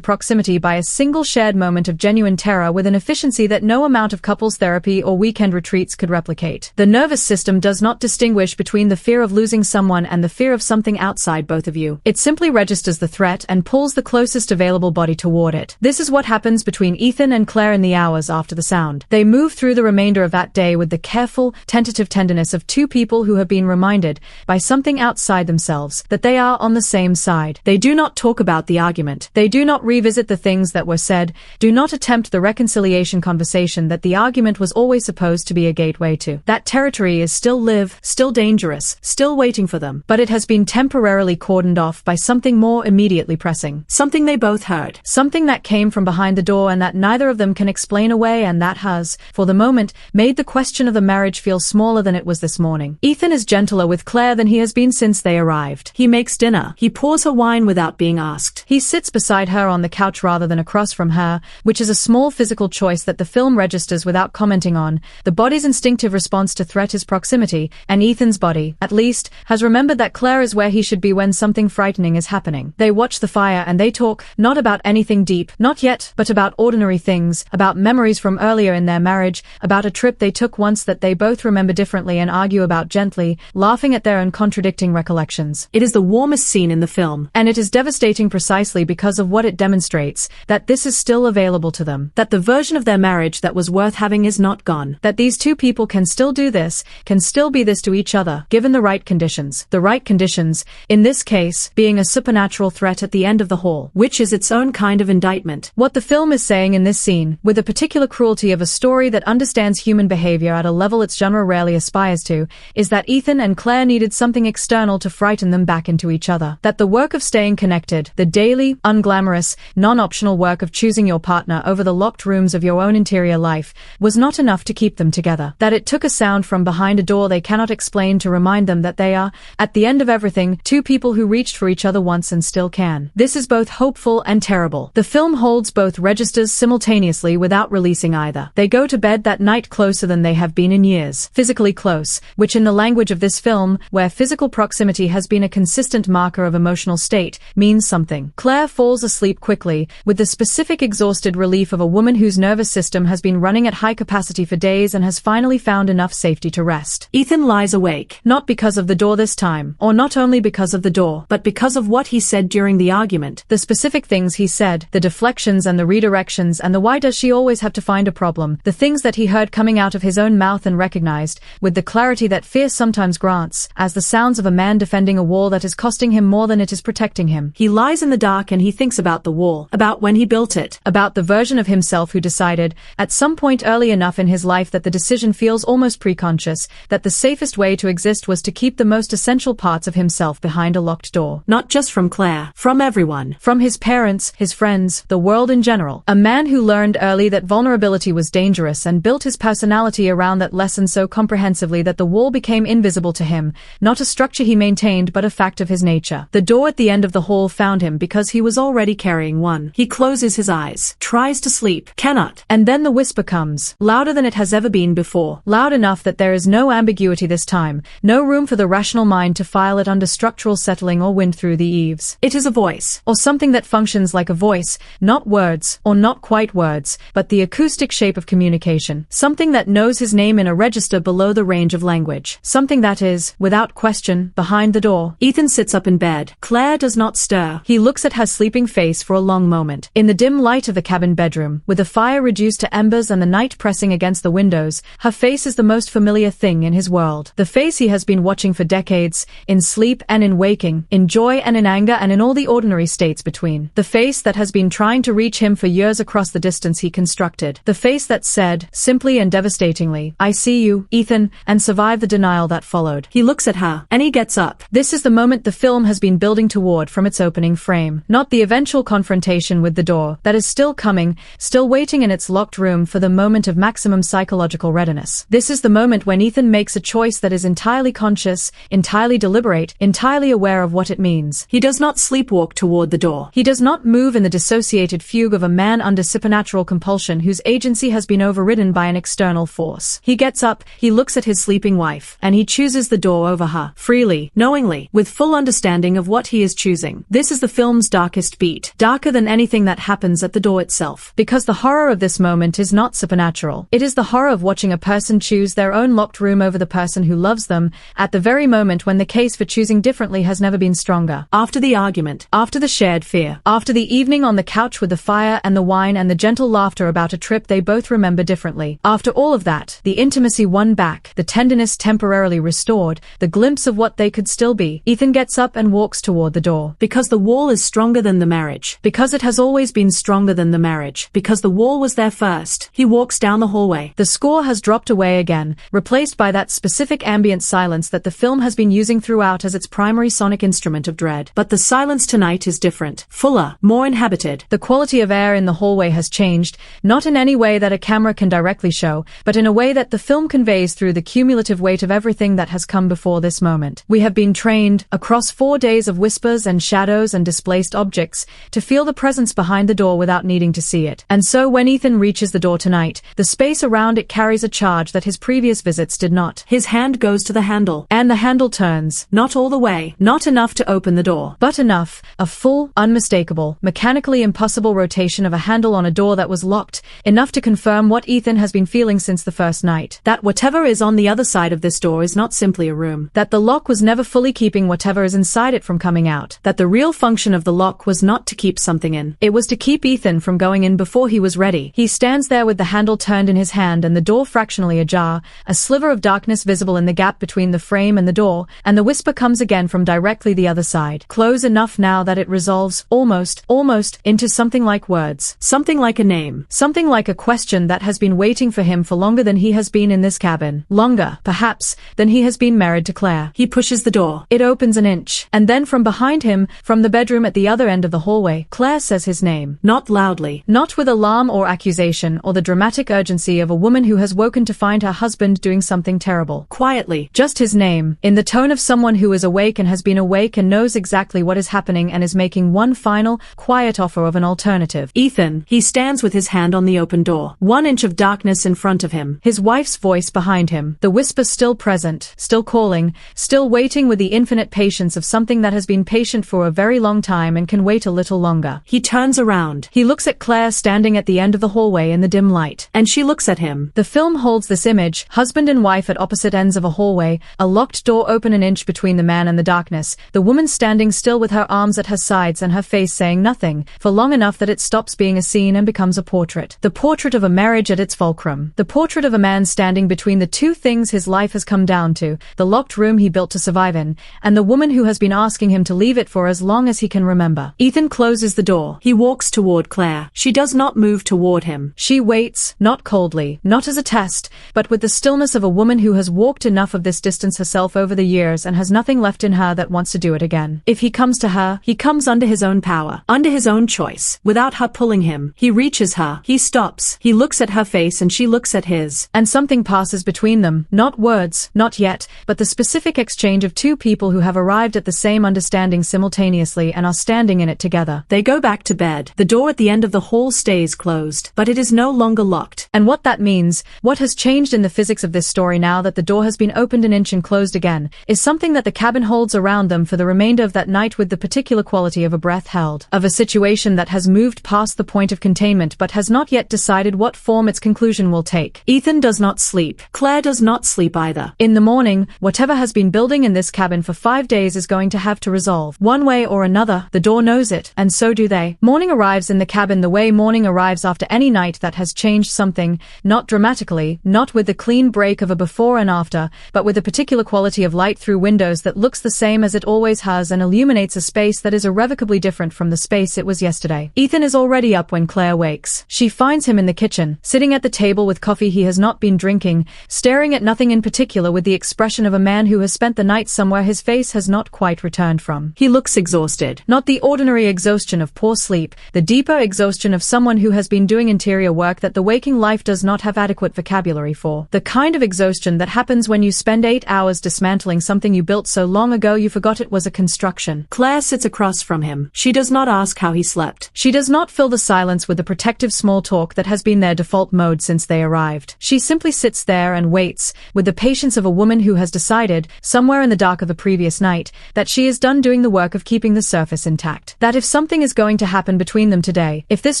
proximity by a single shared moment of genuine terror with an efficiency that no amount of couples therapy or weekend retreats could replicate. The nervous system does not distinguish between the fear of losing someone and the fear of something outside both of you. It simply registers the threat and pulls the closest available body toward it. This is what happens between Ethan and Claire in the hours after the sound. They move through the remainder of that day with the careful, tentative tenderness of two people who have been reminded, by something outside themselves, that they are on the same side. They do not talk about the argument. They do not revisit the things that were said, do not attempt the reconciliation conversation that the argument was always supposed to be a gateway to. That territory is still live, still dangerous, still waiting for them. But it has been temporarily cordoned off by something more immediately pressing. Something they both heard. Something that came from behind the door and that neither of them can explain away, and that has, for the moment, made the question of the marriage feel smaller than it was this morning. Ethan is gentler with Claire than he has been since they arrived. He makes dinner. He pours her wine without being asked. He sits beside her on the couch rather than across from her, which is a small physical choice that the film registers without commenting on. The body's instinctive response to threat is proximity, and Ethan's body, at least, has remembered that Claire is where he should be when something frightening is happening. They watch the fire and they talk, not about anything deep, not yet, but about ordinary things, about memories from earlier in their marriage, about a trip they took once that they both remember differently and argue about gently, laughing at their own contradicting recollections. It is the warmest scene in the film. And it is devastating precisely because of what it demonstrates, that this is still available to them. That the version of their marriage that was worth having is not gone. That these two people can still do this, can still be this to each other, given the right conditions. The right conditions, in this case, being a supernatural threat at the end of the hall. Which is its own kind of indictment. What the film is saying in this scene, with the particular cruelty of a story that understands human behavior at a level its genre rarely aspires to, is that Ethan and Claire needed something external to frighten them back into each other. That the work of staying connected, the daily, unglamorous, non-optional work of choosing your partner over the locked rooms of your own interior life, was not enough to keep them together. That it took a sound from behind a door they cannot explain to remind them that they are, at the end of everything, two people who reached for each other once and still can. This is both hopeful and terrible. The film holds both registers simultaneously without releasing either. They go to bed that night closer than they have been in years. Physically close, which in the language of this film, where physical proximity has been a consistent marker of emotional state, means something. Claire falls asleep quickly, with the specific exhausted relief of a woman whose nervous system has been running at high capacity for days and has finally found enough safety to rest. Ethan lies awake. Not because of the door this time, or not only because of the door, but because of what he said during the argument. The specific things he said, the deflections and the redirections and the why does she always have to find a problem, the things that he heard coming out of his own mouth and recognized, with the clarity that fear sometimes grants, as the sounds of a man defending a wall that is costing him more than it is protecting him. He lies in the dark and he thinks about the wall, about when he built it, about the version of himself who decided, at some point early enough in his life that the decision feels almost preconscious, that the safest way to exist was to keep the most essential parts of himself behind a locked door. Not just from Claire, from everyone. From his parents, his friends, the world in general. A man who learned early that vulnerability was dangerous and built his personality around that lesson so comprehensively that the wall became invisible to him, not a structure he maintained but a fact of his nature. The door at the end of the hall found him because he was already carrying one. He closes his eyes, tries to sleep, cannot. And then the whisper comes, louder than it has ever been before. Loud enough that there is no ambiguity this time, no room for the rational mind to file it under structural settling or wind through the eaves. It is a voice, or something that functions like a voice, not words, or not quite words, but the acoustic shape of communication. Something that knows his name in a register below the range of language. Something that is, without question, behind the door. Ethan sits up in bed. Claire does not stir. He looks at her sleeping face for a long moment. In the dim light of the cabin bedroom, with the fire reduced to embers and the night pressing against the windows, her face is the most familiar thing in his world. The face he has been watching for decades, in sleep and in waking, in joy and in anger and in all the ordinary states between. The face that has been trying to reach him for years across the distance he constructed. The face that said, simply and devastatingly, "I see you, Ethan," and survived the denial that followed. He looks at her, and he gets up. This is the moment the film has been building toward. reward from its opening frame. Not the eventual confrontation with the door that is still coming, still waiting in its locked room for the moment of maximum psychological readiness. This is the moment when Ethan makes a choice that is entirely conscious, entirely deliberate, entirely aware of what it means. He does not sleepwalk toward the door. He does not move in the dissociated fugue of a man under supernatural compulsion whose agency has been overridden by an external force. He gets up, he looks at his sleeping wife, and he chooses the door over her, freely, knowingly, with full understanding of what he is choosing. This is the film's darkest beat, darker than anything that happens at the door itself. Because the horror of this moment is not supernatural. It is the horror of watching a person choose their own locked room over the person who loves them, at the very moment when the case for choosing differently has never been stronger. After the argument, after the shared fear, after the evening on the couch with the fire and the wine and the gentle laughter about a trip they both remember differently. After all of that, the intimacy won back, the tenderness temporarily restored, the glimpse of what they could still be, Ethan gets up and walks toward the door. Because the wall is stronger than the marriage. Because it has always been stronger than the marriage. Because the wall was there first. He walks down the hallway. The score has dropped away again, replaced by that specific ambient silence that the film has been using throughout as its primary sonic instrument of dread. But the silence tonight is different, fuller, more inhabited. The quality of air in the hallway has changed, not in any way that a camera can directly show, but in a way that the film conveys through the cumulative weight of everything that has come before this moment. We have been trained, across 4 days of whispers and shadows and displaced objects, to feel the presence behind the door without needing to see it. And so when Ethan reaches the door tonight, the space around it carries a charge that his previous visits did not. His hand goes to the handle. And the handle turns. Not all the way. Not enough to open the door. But enough. A full, unmistakable, mechanically impossible rotation of a handle on a door that was locked, enough to confirm what Ethan has been feeling since the first night. That whatever is on the other side of this door is not simply a room. That the lock was never fully keeping whatever is inside it from coming out. That the real function of the lock was not to keep something in. It was to keep Ethan from going in before he was ready. He stands there with the handle turned in his hand and the door fractionally ajar, a sliver of darkness visible in the gap between the frame and the door, and the whisper comes again from directly the other side. Close enough now that it resolves, almost, into something like words. Something like a name. Something like a question that has been waiting for him for longer than he has been in this cabin. Longer, perhaps, than he has been married to Claire. He pushes the door. It opens an inch. And then from behind him, from the bedroom at the other end of the hallway, Claire says his name. Not loudly. Not with alarm or accusation or the dramatic urgency of a woman who has woken to find her husband doing something terrible. Quietly. Just his name, in the tone of someone who is awake and has been awake and knows exactly what is happening and is making one final, quiet offer of an alternative. Ethan. He stands with his hand on the open door. 1 inch of darkness in front of him. His wife's voice behind him. The whisper still present, still calling, still waiting with the infinite patience of something that has been patient for a very long time and can wait a little longer. He turns around. He looks at Claire standing at the end of the hallway in the dim light. And she looks at him. The film holds this image, husband and wife at opposite ends of a hallway, a locked door open an inch between the man and the darkness, the woman standing still with her arms at her sides and her face saying nothing, for long enough that it stops being a scene and becomes a portrait. The portrait of a marriage at its fulcrum. The portrait of a man standing between the two things his life has come down to, the locked room he built to survive in, and the woman who has been asking him to leave it for as long as he can remember. Ethan closes the door. He walks toward Claire. She does not move toward him. She waits, not coldly, not as a test, but with the stillness of a woman who has walked enough of this distance herself over the years and has nothing left in her that wants to do it again. If he comes to her, he comes under his own power, under his own choice, without her pulling him. He reaches her. He stops. He looks at her face and she looks at his. And something passes between them, not words, not yet, but the specific exchange of two people who have arrived at the same understanding simultaneously and are standing in it together. They go back to bed. The door at the end of the hall stays closed, but it is no longer locked. And what that means, what has changed in the physics of this story now that the door has been opened an inch and closed again, is something that the cabin holds around them for the remainder of that night with the particular quality of a breath held, of a situation that has moved past the point of containment but has not yet decided what form its conclusion will take. Ethan does not sleep. Claire does not sleep either. In the morning, whatever has been building in this cabin for 5 days is going to have to resolve. One way or another, the door knows it, and so do they. Morning arrives in the cabin the way morning arrives after any night that has changed something, not dramatically, not with the clean break of a before and after, but with a particular quality of light through windows that looks the same as it always has and illuminates a space that is irrevocably different from the space it was yesterday. Ethan is already up when Claire wakes. She finds him in the kitchen, sitting at the table with coffee he has not been drinking, staring at nothing in particular with the expression of a man who has spent the night somewhere his face has not quite returned from. He looks exhausted. Not the ordinary exhaustion of poor sleep, the deeper exhaustion of someone who has been doing interior work that the waking life does not have adequate vocabulary for. The kind of exhaustion that happens when you spend 8 hours dismantling something you built so long ago you forgot it was a construction. Claire sits across from him. She does not ask how he slept. She does not fill the silence with the protective small talk that has been their default mode since they arrived. She simply sits there and waits, with the patience of a woman who has decided, somewhere in the dark of the previous night, that she is done doing the work of keeping the surface intact. That if something is going to happen between them today, if this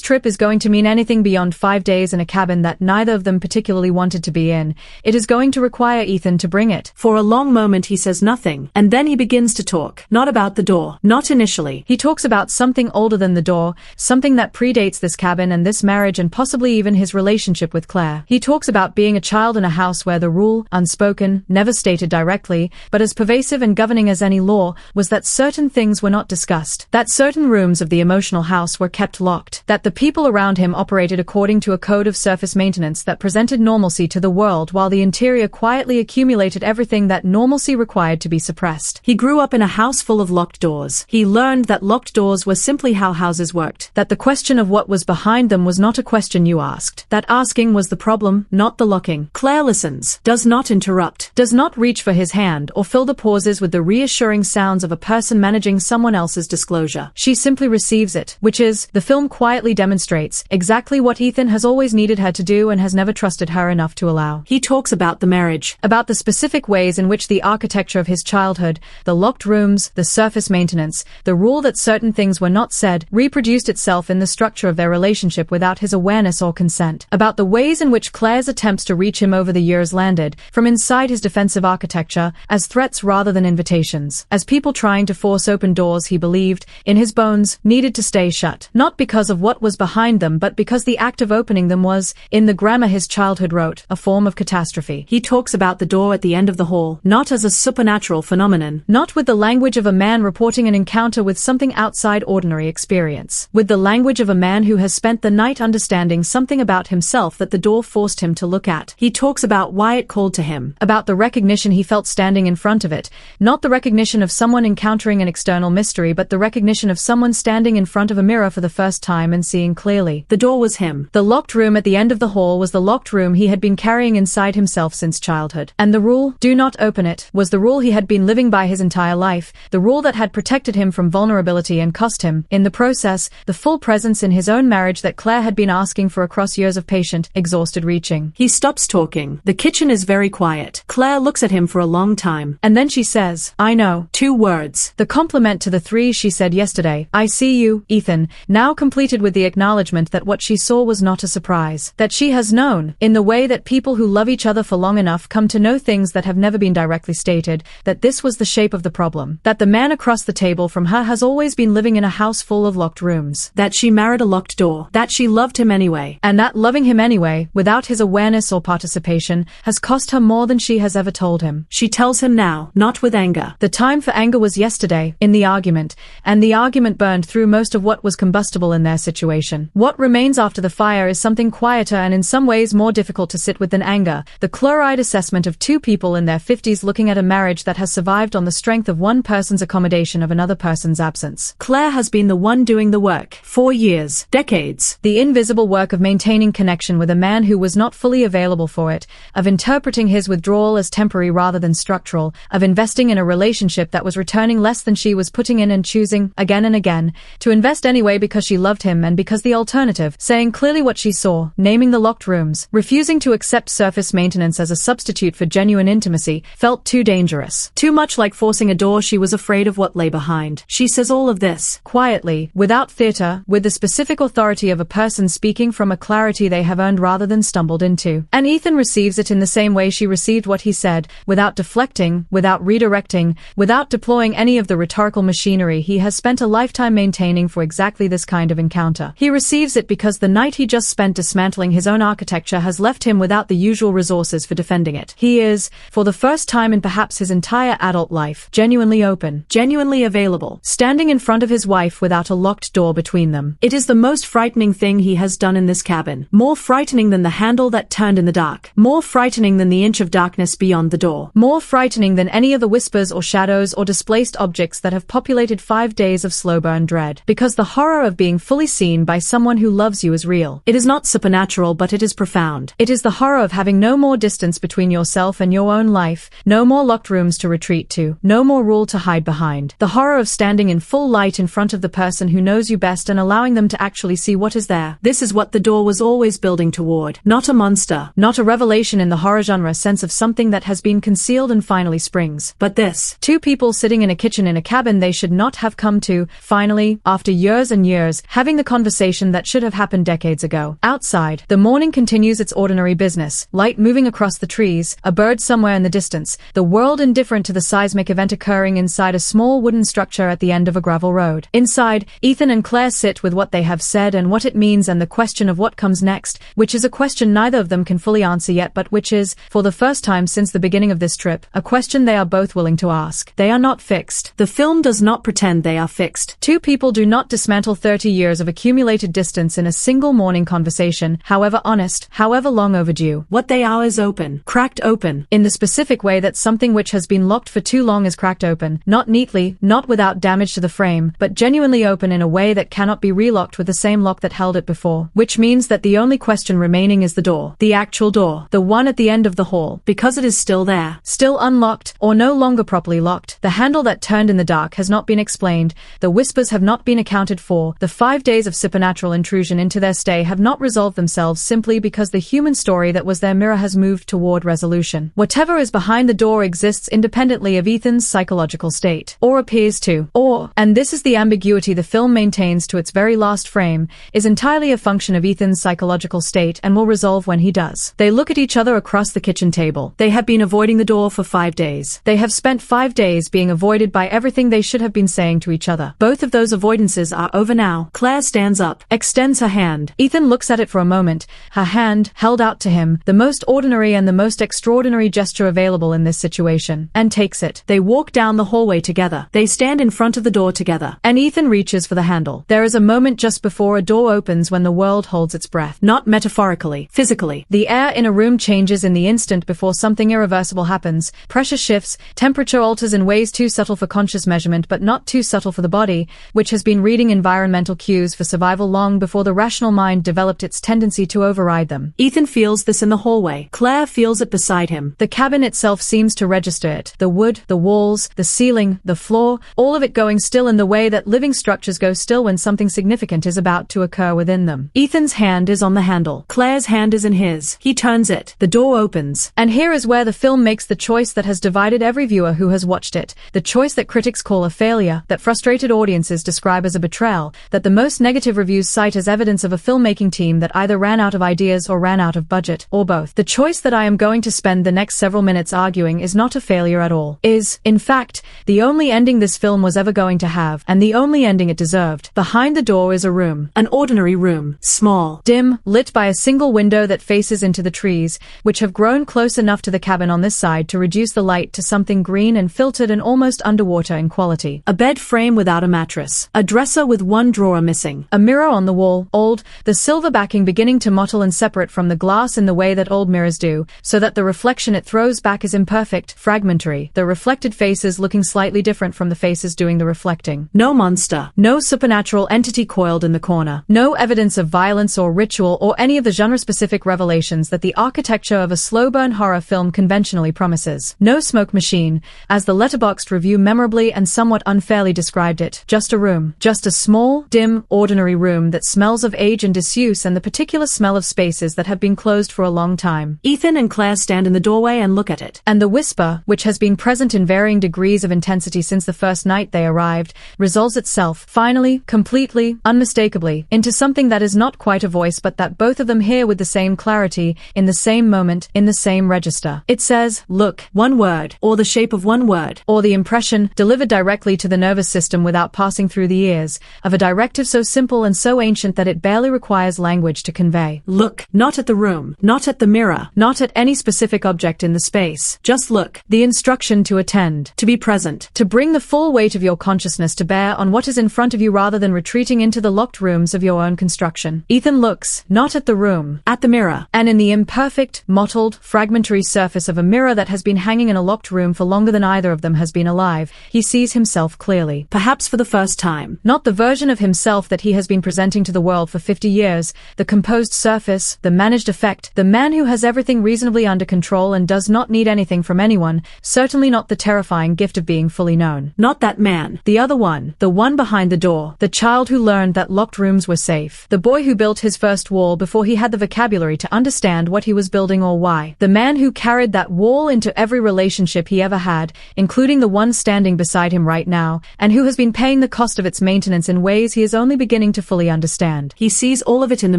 trip is going to mean anything beyond 5 days in a cabin that neither of them particularly wanted to be in, it is going to require Ethan to bring it. For a long moment he says nothing, and then he begins to talk. Not about the door. Not initially. He talks about something older than the door, something that predates this cabin and this marriage and possibly even his relationship with Claire. He talks about being a child in a house where the rule, unspoken, never stated directly, but as pervasive and governing as any law, was that certain things were not discussed. That certain rooms of the emotional house were kept locked. That the people around him operated according to a code of surface maintenance that presented normalcy to the world while the interior quietly accumulated everything that normalcy required to be suppressed. He grew up in a house full of locked doors. He learned that locked doors were simply how houses worked. That the question of what was behind them was not a question you asked. That asking was the problem, not the locking. Claire listens, does not interrupt, does not reach for his hand or fill the pauses with the reassuring sounds of a person managing someone else's disclosure. She simply receives it, which is, the film quietly demonstrates, exactly what Ethan has always needed her to do and has never trusted her enough to allow. He talks about the marriage, about the specific ways in which the architecture of his childhood, the locked rooms, the surface maintenance, the rule that certain things were not said, reproduced itself in the structure of their relationship without his awareness or consent. About the ways in which Claire's attempts to reach him over the years landed, from inside his defensive architecture, as threats rather than invitations, as people trying to force open doors he believed, in his bones, needed to stay shut. Not because of what was behind them but because the act of opening them was, in the grammar his childhood wrote, a form of catastrophe. He talks about the door at the end of the hall, not as a supernatural phenomenon, not with the language of a man reporting an encounter with something outside ordinary experience, with the language of a man who has spent the night understanding something about himself that the door forced him to look at. He talks about why it called to him, about the recognition he felt standing in front of it, not the recognition of someone encountering an external mystery but the recognition of someone standing in front of a mirror for the first time and seeing clearly. The door was him. The locked room at the end of the hall was the locked room he had been carrying inside himself since childhood. And the rule, do not open it, was the rule he had been living by his entire life, the rule that had protected him from vulnerability and cost him, in the process, the full presence in his own marriage that Claire had been asking for across years of patient, exhausted reaching. He stops talking. The kitchen is very quiet. Claire looks at him for a long time. And then she says, I know. 2 words. The complement to the 3 she said yesterday. I see you, Ethan, now completed with the acknowledgement that what she saw was not a surprise. That she has known, in the way that people who love each other for long enough come to know things that have never been directly stated, that this was the shape of the problem. That the man across the table from her has always been living in a house full of locked rooms. That she married a locked door. That she loved him anyway. And that loving him anyway, without his awareness or participation, has cost her more than she has ever told him. She tells him now, not with anger. The time for anger was yesterday, in the argument, and the argument burned through most of what was combustible in their situation. What remains after the fire is something quieter and in some ways more difficult to sit with than anger, the chloride assessment of 2 people in their 50s looking at a marriage that has survived on the strength of one person's accommodation of another person's absence. Claire has been the one doing the work. 4 years. Decades. The invisible work of maintaining connection with a man who was not fully available for it, of interpreting his withdrawal as temporary rather than structural, of investing in a relationship that was returning less than she was putting in and choosing, again and again, to invest anyway because she loved him and because the alternative, saying clearly what she saw, naming the locked rooms, refusing to accept surface maintenance as a substitute for genuine intimacy, felt too dangerous. Too much like forcing a door she was afraid of what lay behind. She says all of this, quietly, without theater, with the specific authority of a person speaking from a clarity they have earned rather than stumbled into. And Ethan receives it in the same way she received what he said, without deflecting, without redirecting, without deploying any of the rhetorical machinery he has spent a lifetime maintaining for exactly this kind of encounter. He receives it because the night he just spent dismantling his own architecture has left him without the usual resources for defending it. He is, for the first time in perhaps his entire adult life, genuinely open, genuinely available, standing in front of his wife without a locked door between them. It is the most frightening thing he has done in this cabin. More frightening than the handle that turned in the dark. More frightening than the inch of darkness beyond the door. More frightening than any of the whispers or shadows or displaced objects conflicts that have populated 5 days of slow burn dread. Because the horror of being fully seen by someone who loves you is real. It is not supernatural, but it is profound. It is the horror of having no more distance between yourself and your own life, no more locked rooms to retreat to, no more rule to hide behind. The horror of standing in full light in front of the person who knows you best and allowing them to actually see what is there. This is what the door was always building toward. Not a monster. Not a revelation in the horror genre sense of something that has been concealed and finally springs. But this. Two people sitting in a kitchen in a cabin they should not have come to, finally, after years and years, having the conversation that should have happened decades ago. Outside, the morning continues its ordinary business. Light moving across the trees, a bird somewhere in the distance, the world indifferent to the seismic event occurring inside a small wooden structure at the end of a gravel road. Inside, Ethan and Claire sit with what they have said and what it means and the question of what comes next, which is a question neither of them can fully answer yet but which is, for the first time since the beginning of this trip, a question they are both willing to ask. They are not fixed. The film does not pretend they are fixed. Two people do not dismantle 30 years of accumulated distance in a single morning conversation, however honest, however long overdue. What they are is open, cracked open. In the specific way that something which has been locked for too long is cracked open, not neatly, not without damage to the frame, but genuinely open in a way that cannot be relocked with the same lock that held it before. Which means that the only question remaining is the door. The actual door. The one at the end of the hall. Because it is still there. Still unlocked, or no longer properly locked. The handle that turned in the dark has not been explained. The whispers have not been accounted for. The 5 days of supernatural intrusion into their stay have not resolved themselves simply because the human story that was their mirror has moved toward resolution. Whatever is behind the door exists independently of Ethan's psychological state. Or appears to. Or, and this is the ambiguity the film maintains to its very last frame, is entirely a function of Ethan's psychological state and will resolve when he does. They look at each other across the kitchen table. They have been avoiding the door for 5 days. They have spent 5 days being avoided by everything they should have been saying to each other. Both of those avoidances are over now. Claire stands up, extends her hand. Ethan looks at it for a moment, her hand held out to him, the most ordinary and the most extraordinary gesture available in this situation, and takes it. They walk down the hallway together. They stand in front of the door together. And Ethan reaches for the handle. There is a moment just before a door opens when the world holds its breath. Not metaphorically, physically. The air in a room changes in the instant before something irreversible happens. Pressure shifts, temperature alters in ways too subtle for conscious measurement but not too subtle for the body, which has been reading environmental cues for survival long before the rational mind developed its tendency to override them. Ethan feels this in the hallway. Claire feels it beside him. The cabin itself seems to register it. The wood, the walls, the ceiling, the floor, all of it going still in the way that living structures go still when something significant is about to occur within them. Ethan's hand is on the handle. Claire's hand is in his. He turns it. The door opens. And here is where the film makes the choice that has divided every viewer who has watched it. The choice that critics call a failure, that frustrated audiences describe as a betrayal, that the most negative reviews cite as evidence of a filmmaking team that either ran out of ideas or ran out of budget, or both. The choice that I am going to spend the next several minutes arguing is not a failure at all. Is, in fact, the only ending this film was ever going to have, and the only ending it deserved. Behind the door is a room. An ordinary room. Small. Dim, lit by a single window that faces into the trees, which have grown close enough to the cabin on this side to reduce the light to something green and filtered and almost underwater in quality. A bed frame without a mattress. A dresser with one drawer missing. A mirror on the wall, old, the silver backing beginning to mottle and separate from the glass in the way that old mirrors do, so that the reflection it throws back is imperfect, fragmentary, the reflected faces looking slightly different from the faces doing the reflecting. No monster. No supernatural entity coiled in the corner. No evidence of violence or ritual or any of the genre-specific revelations that the architecture of a slow-burn horror film conventionally promises. No smoke machine, as the Letterboxd review memorably and somewhat unfairly described it. Just a room. Just a small, dim, ordinary room that smells of age and disuse and the particular smell of spaces that have been closed for a long time. Ethan and Claire stand in the doorway and look at it. And the whisper, which has been present in varying degrees of intensity since the first night they arrived, resolves itself, finally, completely, unmistakably, into something that is not quite a voice but that both of them hear with the same clarity, in the same moment, in the same register. It says, look. One word, or the shape of one word. Or the impression, delivered directly to the nervous system without passing through the ears, of a directive so simple and so ancient that it barely requires language to convey. Look. Not at the room. Not at the mirror. Not at any specific object in the space. Just look. The instruction to attend. To be present. To bring the full weight of your consciousness to bear on what is in front of you rather than retreating into the locked rooms of your own construction. Ethan looks, not at the room. At the mirror. And in the imperfect, mottled, fragmentary surface of a mirror that has been hanging in a locked room for longer than either of them has been alive, he he sees himself clearly. Perhaps for the first time. Not the version of himself that he has been presenting to the world for 50 years, the composed surface, the managed effect, the man who has everything reasonably under control and does not need anything from anyone, certainly not the terrifying gift of being fully known. Not that man. The other one. The one behind the door. The child who learned that locked rooms were safe. The boy who built his first wall before he had the vocabulary to understand what he was building or why. The man who carried that wall into every relationship he ever had, including the one standing beside him right now, and who has been paying the cost of its maintenance in ways he is only beginning to fully understand. He sees all of it in the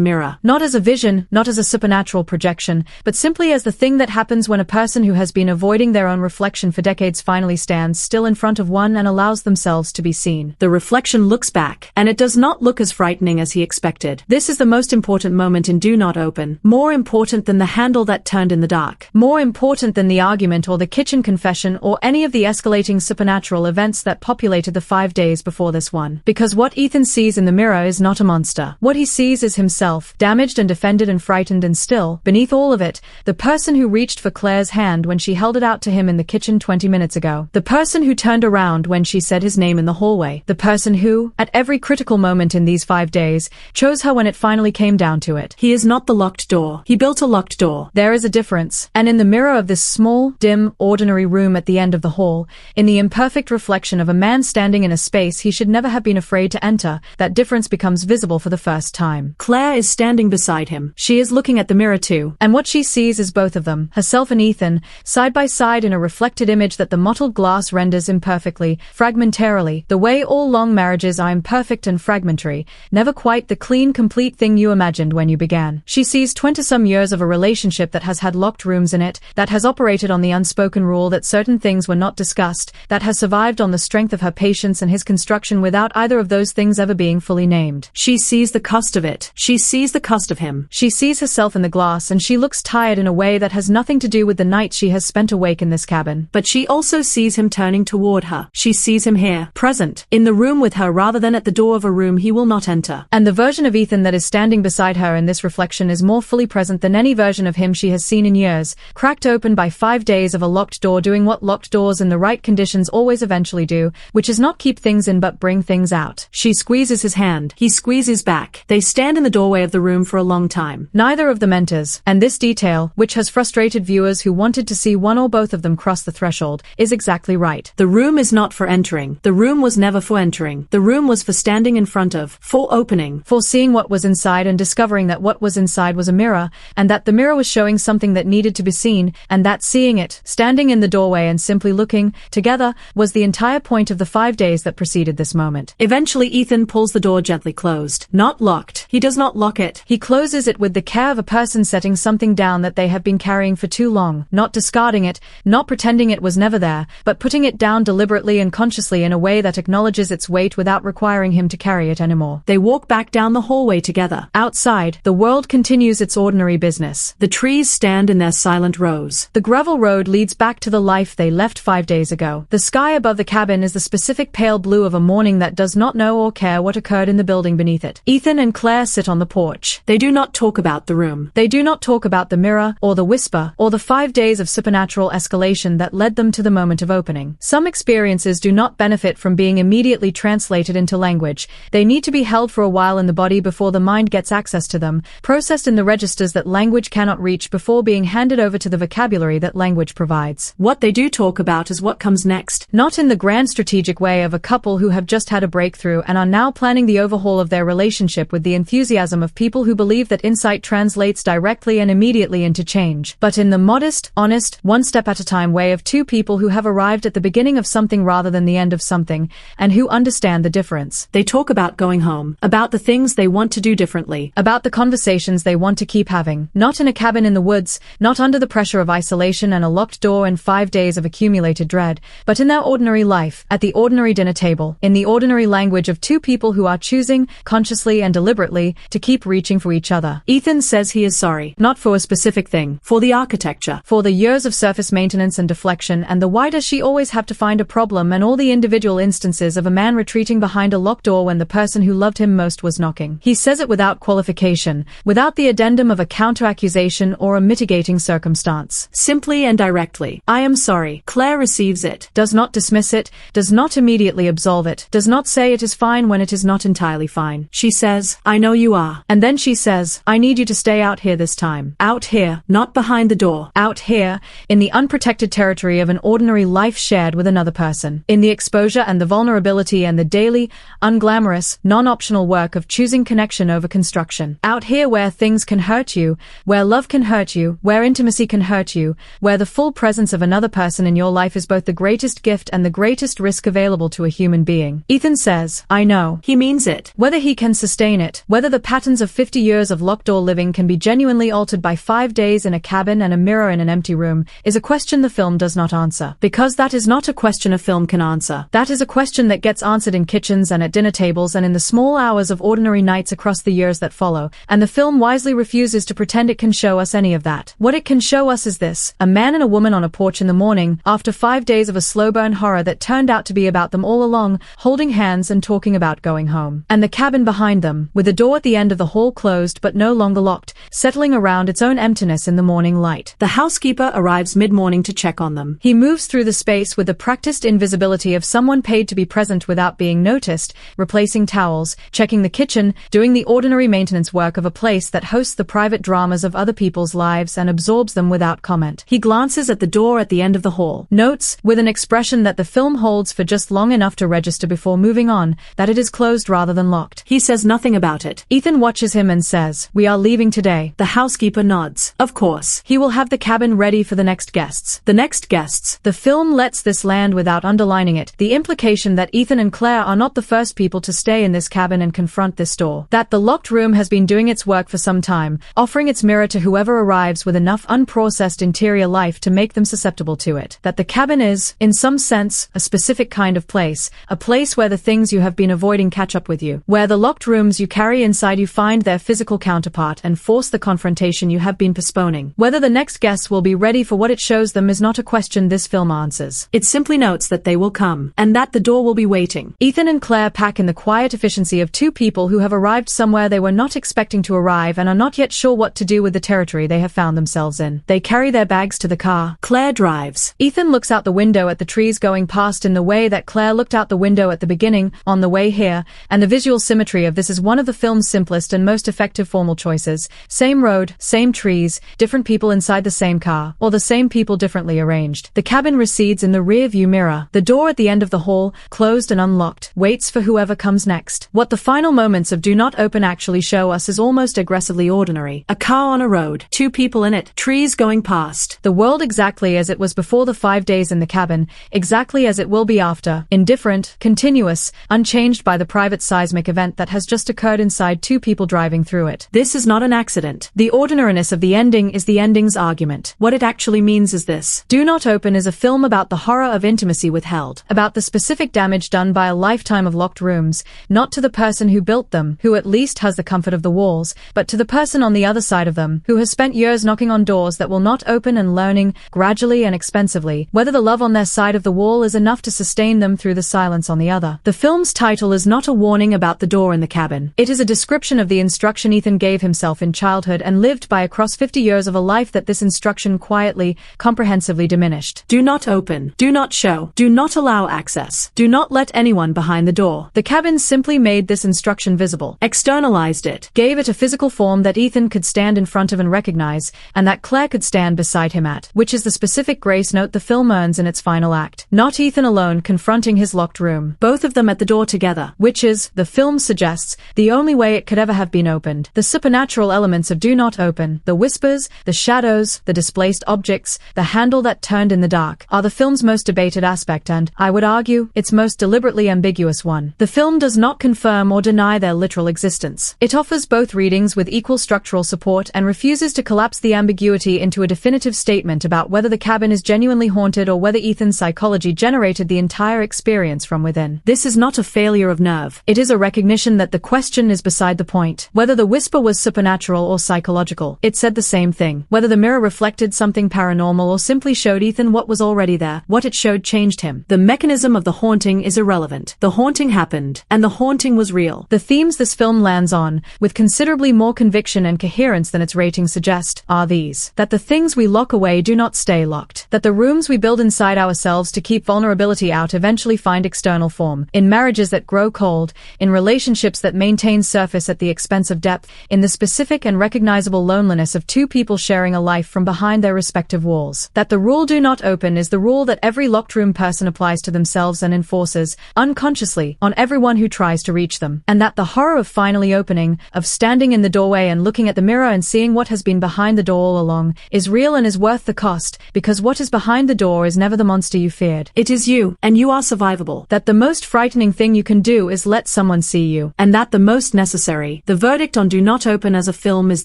mirror. Not as a vision, not as a supernatural projection, but simply as the thing that happens when a person who has been avoiding their own reflection for decades finally stands still in front of one and allows themselves to be seen. The reflection looks back, and it does not look as frightening as he expected. This is the most important moment in Do Not Open. More important than the handle that turned in the dark. More important than the argument or the kitchen confession or any of the escalating supernatural events that populated the 5 days before this one. Because what Ethan sees in the mirror is not a monster. What he sees is himself, damaged and offended and frightened, and still, beneath all of it, the person who reached for Claire's hand when she held it out to him in the kitchen 20 minutes ago. The person who turned around when she said his name in the hallway. The person who, at every critical moment in these 5 days, chose her when it finally came down to it. He is not the locked door. He built a locked door. There is a difference. And in the mirror of this small, dim, ordinary room at the end of the hall, in the imperfect reflection of a man standing in a space he should never have been afraid to enter, that difference becomes visible for the first time. Claire is standing beside him. She is looking at the mirror too. And what she sees is both of them, herself and Ethan, side by side in a reflected image that the mottled glass renders imperfectly, fragmentarily, the way all long marriages are imperfect and fragmentary, never quite the clean, complete thing you imagined when you began. She sees 20-some years of a relationship that has had locked rooms in it, that has operated on the unspoken rule that certain things were not discussed, that has survived on the strength of her patience and his construction without either of those things ever being fully named. She sees the cost of it. She sees the cost of him. She sees herself in the glass and she looks tired in a way that has nothing to do with the night she has spent awake in this cabin. But she also sees him turning toward her. She sees him here, present, in the room with her rather than at the door of a room he will not enter. And the version of Ethan that is standing beside her in this reflection is more fully present than any version of him she has seen in years, cracked open by 5 days of a locked door doing what locked doors in the right conditions always eventually do, which is not keep things in but bring things out. She squeezes his hand. He squeezes back. They stand in the doorway of the room for a long time. Neither of them enters, and this detail, which has frustrated viewers who wanted to see one or both of them cross the threshold, is exactly right. The room is not for entering. The room was never for entering. The room was for standing in front of, for opening. For seeing what was inside and discovering that what was inside was a mirror, and that the mirror was showing something that needed to be seen, and that seeing it, standing in the doorway and simply looking, together, was the entire point of the 5 days that preceded this moment. Eventually Ethan pulls the door gently closed. Not locked. He does not lock it. He closes it with the care of a person setting something down that they have been carrying for too long, not discarding it, not pretending it was never there, but putting it down deliberately and consciously in a way that acknowledges its weight without requiring him to carry it anymore. They walk back down the hallway together. Outside, the world continues its ordinary business. The trees stand in their silent rows. The gravel road leads back to the life they left 5 days ago. The sky above the cabin is the specific pale blue of a morning that does not know or care what occurred in the building beneath it. Ethan and Claire sit on the porch. They do not talk about the room. They do not talk about the mirror, or the whisper, or the 5 days of supernatural escalation that led them to the moment of opening. Some experiences do not benefit from being immediately translated into language. They need to be held for a while in the body before the mind gets access to them, processed in the registers that language cannot reach before being handed over to the vocabulary that language provides. What they do talk about is what comes next. Not in the grand strategic way of a couple who have just had a breakthrough and are now planning the overhaul of their relationship with the enthusiasm of people who believe that insight translates directly and immediately into change, but in the modest, honest, one step at a time way of two people who have arrived at the beginning of something rather than the end of something, and who understand the difference. They talk about going home, about the things they want to do differently, about the conversations they want to keep having, not in a cabin in the woods, not under the pressure of isolation and a locked door and 5 days of accumulated dread, but in their ordinary life, at the ordinary dinner table, in the ordinary language of two people who are choosing, consciously and deliberately, to keep reaching for each other. Ethan says he is sorry, not for a specific thing, for the architecture, for the years of surface maintenance and deflection, and the why does she always have to find a problem, and all the individual instances of a man retreating behind a locked door when the person who loved him most was knocking. He says it without qualification, without the addendum of a counter-accusation or a mitigating circumstance. Simply and directly. I am sorry. Claire receives it, does not dismiss dismiss it, does not immediately absolve it, does not say it is fine when it is not entirely fine. She says, I know you are. And then she says, I need you to stay out here this time. Out here, not behind the door. Out here, in the unprotected territory of an ordinary life shared with another person. In the exposure and the vulnerability and the daily, unglamorous, non-optional work of choosing connection over construction. Out here where things can hurt you, where love can hurt you, where intimacy can hurt you, where the full presence of another person in your life is both the greatest gift and the greatest risk available to a human being. Ethan says, I know. He means it. Whether he can sustain it, whether the patterns of 50 years of locked-door living can be genuinely altered by 5 days in a cabin and a mirror in an empty room, is a question the film does not answer. Because that is not a question a film can answer. That is a question that gets answered in kitchens and at dinner tables and in the small hours of ordinary nights across the years that follow, and the film wisely refuses to pretend it can show us any of that. What it can show us is this: a man and a woman on a porch in the morning, after 5 days of a slow-burn horror that turned out to be about them all along, holding hands and talking about going home. And the cabin behind them, with the door at the end of the hall closed but no longer locked, settling around its own emptiness in the morning light. The housekeeper arrives mid-morning to check on them. He moves through the space with the practiced invisibility of someone paid to be present without being noticed, replacing towels, checking the kitchen, doing the ordinary maintenance work of a place that hosts the private dramas of other people's lives and absorbs them without comment. He glances at the door at the end of the hall, notes, with an expression that the film holds for just long enough to register before moving on, that it is closed rather than locked. He says nothing about it. Ethan watches him and says, we are leaving today. The housekeeper nods. Of course. He will have the cabin ready for the next guests. The next guests. The film lets this land without underlining it. The implication that Ethan and Claire are not the first people to stay in this cabin and confront this door. That the locked room has been doing its work for some time, offering its mirror to whoever arrives with enough unprocessed interior life to make them susceptible to it. That the cabin is, in some sense, a specific kind of place, a place where the things you have been avoiding catch up with you, where the locked rooms you carry inside you find their physical counterpart and force the confrontation you have been postponing. Whether the next guests will be ready for what it shows them is not a question this film answers. It simply notes that they will come, and that the door will be waiting. Ethan and Claire pack in the quiet efficiency of two people who have arrived somewhere they were not expecting to arrive and are not yet sure what to do with the territory they have found themselves in. They carry their bags to the car. Claire drives. Ethan looks out the window at the trees going past in the way that Claire looked out the window at the beginning, on the way here, and the visual symmetry of this is one of the film's simplest and most effective formal choices. Same road, same trees, different people inside the same car, or the same people differently arranged. The cabin recedes in the rear view mirror. The door at the end of the hall, closed and unlocked, waits for whoever comes next. What the final moments of Do Not Open actually show us is almost aggressively ordinary. A car on a road, two people in it, trees going past. The world exactly as it was before the 5 days in the cabin, exactly as it will be after, indifferent, continuous, unchanged by the private seismic event that has just occurred inside two people driving through it. This is not an accident. The ordinariness of the ending is the ending's argument. What it actually means is this: Do Not Open is a film about the horror of intimacy withheld, about the specific damage done by a lifetime of locked rooms, not to the person who built them, who at least has the comfort of the walls, but to the person on the other side of them, who has spent years knocking on doors that will not open and learning, gradually and expensively, whether the love on their side of the wall is enough to sustain them through the silence on the other. The film's title is not a warning about the door in the cabin. It is a description of the instruction Ethan gave himself in childhood and lived by across 50 years of a life that this instruction quietly, comprehensively diminished. Do not open. Do not show. Do not allow access. Do not let anyone behind the door. The cabin simply made this instruction visible, externalized it, gave it a physical form that Ethan could stand in front of and recognize, and that Claire could stand beside him at, which is the specific grace note the film earns in its final act. Not Ethan alone confronting his locked room, both of them at the door together, which is, the film suggests, the only way it could ever have been opened. The supernatural elements of Do Not Open, the whispers, the shadows, the displaced objects, the handle that turned in the dark, are the film's most debated aspect and, I would argue, its most deliberately ambiguous one. The film does not confirm or deny their literal existence. It offers both readings with equal structural support and refuses to collapse the ambiguity into a definitive statement about whether the cabin is genuinely haunted or whether Ethan's psychology generated the entire experience from within. This is not a failure of nerve. It is a recognition that the question is beside the point. Whether the whisper was supernatural or psychological, it said the same thing. Whether the mirror reflected something paranormal or simply showed Ethan what was already there, what it showed changed him. The mechanism of the haunting is irrelevant. The haunting happened, and the haunting was real. The themes this film lands on, with considerably more conviction and coherence than its ratings suggest, are these: that the things we lock away do not stay locked, that the rooms we build inside ourselves to keep keep vulnerability out eventually find external form. In marriages that grow cold, in relationships that maintain surface at the expense of depth, in the specific and recognizable loneliness of two people sharing a life from behind their respective walls. That the rule do not open is the rule that every locked room person applies to themselves and enforces, unconsciously, on everyone who tries to reach them. And that the horror of finally opening, of standing in the doorway and looking at the mirror and seeing what has been behind the door all along, is real and is worth the cost, because what is behind the door is never the monster you feared. It is you, and you are survivable. That the most frightening thing you can do is let someone see you. And that the most necessary. The verdict on Do Not Open as a film is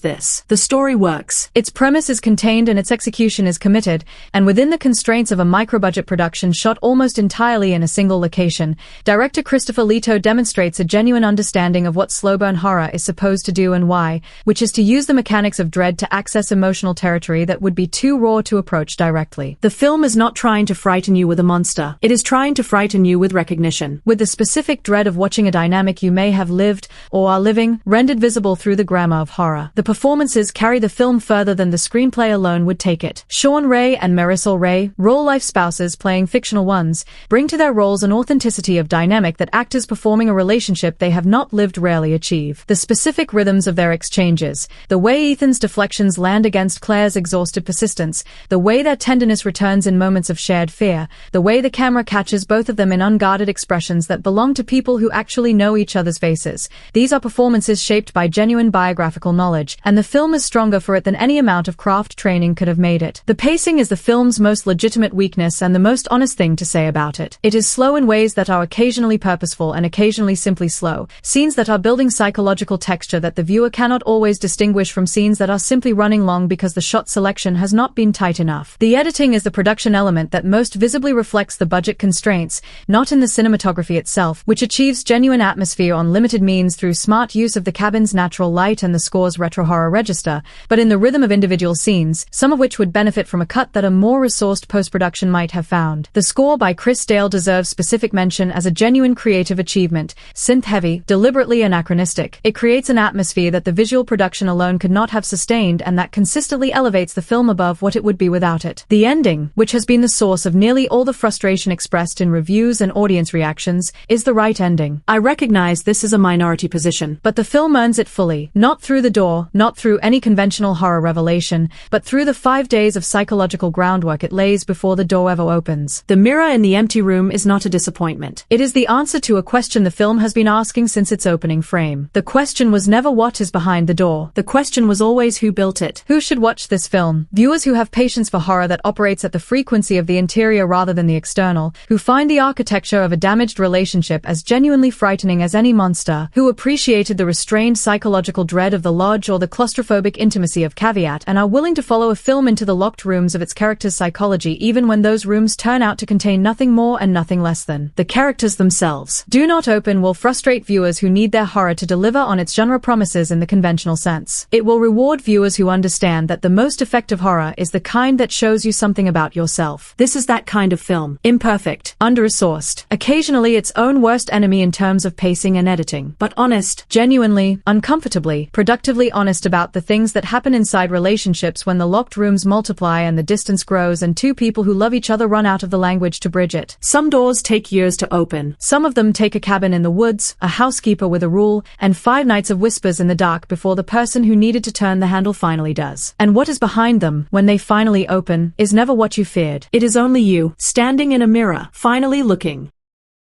this. The story works. Its premise is contained and its execution is committed, and within the constraints of a micro-budget production shot almost entirely in a single location, director Christopher Leto demonstrates a genuine understanding of what slow-burn horror is supposed to do and why, which is to use the mechanics of dread to access emotional territory that would be too raw to approach directly. The film is not trying to frighten you with a monster. It is trying to frighten you with recognition. With the specific dread of watching a dynamic you may have lived, or are living, rendered visible through the grammar of horror. The performances carry the film further than the screenplay alone would take it. Shawn Ray and Marisol Ray, real-life spouses playing fictional ones, bring to their roles an authenticity of dynamic that actors performing a relationship they have not lived rarely achieve. The specific rhythms of their exchanges, the way Ethan's deflections land against Claire's exhausted persistence, the way their tenderness returns in moments of shared fear, the way the camera catches both of them in unguarded expressions that belong to people who actually know each other's faces. These are performances shaped by genuine biographical knowledge, and the film is stronger for it than any amount of craft training could have made it. The pacing is the film's most legitimate weakness and the most honest thing to say about it. It is slow in ways that are occasionally purposeful and occasionally simply slow, scenes that are building psychological texture that the viewer cannot always distinguish from scenes that are simply running long because the shot selection has not been tight enough. The editing is the production element that most visibly reflects the budget constraints, not in the cinematography itself, which achieves genuine atmosphere on limited means through smart use of the cabin's natural light and the score's retro-horror register, but in the rhythm of individual scenes, some of which would benefit from a cut that a more resourced post-production might have found. The score by Chris Dale deserves specific mention as a genuine creative achievement, synth-heavy, deliberately anachronistic. It creates an atmosphere that the visual production alone could not have sustained and that consistently elevates the film above what it would be without it. The ending, which has been the source of nearly all the frustration expressed in reviews and audience reactions, is the right ending. I recognize this is a minority position, but the film earns it fully, not through the door, not through any conventional horror revelation, but through the 5 days of psychological groundwork it lays before the door ever opens. The mirror in the empty room is not a disappointment. It is the answer to a question the film has been asking since its opening frame. The question was never what is behind the door. The question was always who built it. Who should watch this film? Viewers who have patience for horror that operates at the frequency of the interior rather than the external, who find the architecture of a damaged relationship as genuinely frightening as any monster, who appreciated the restrained psychological dread of the lodge or the claustrophobic intimacy of Caveat and are willing to follow a film into the locked rooms of its characters' psychology even when those rooms turn out to contain nothing more and nothing less than the characters themselves. Do Not Open will frustrate viewers who need their horror to deliver on its genre promises in the conventional sense. It will reward viewers who understand that the most effective horror is the kind that shows you something about yourself. This is that kind of film. Imperfect, under-resourced, occasionally its own worst enemy in terms of pacing and editing, but honest, genuinely, uncomfortably, productively honest about the things that happen inside relationships when the locked rooms multiply and the distance grows and two people who love each other run out of the language to bridge it. Some doors take years to open. Some of them take a cabin in the woods, a housekeeper with a rule, and 5 nights of whispers in the dark before the person who needed to turn the handle finally does. And what is behind them, when they finally open, is never what you feared. It is only you, standing in a mirror, finally looking.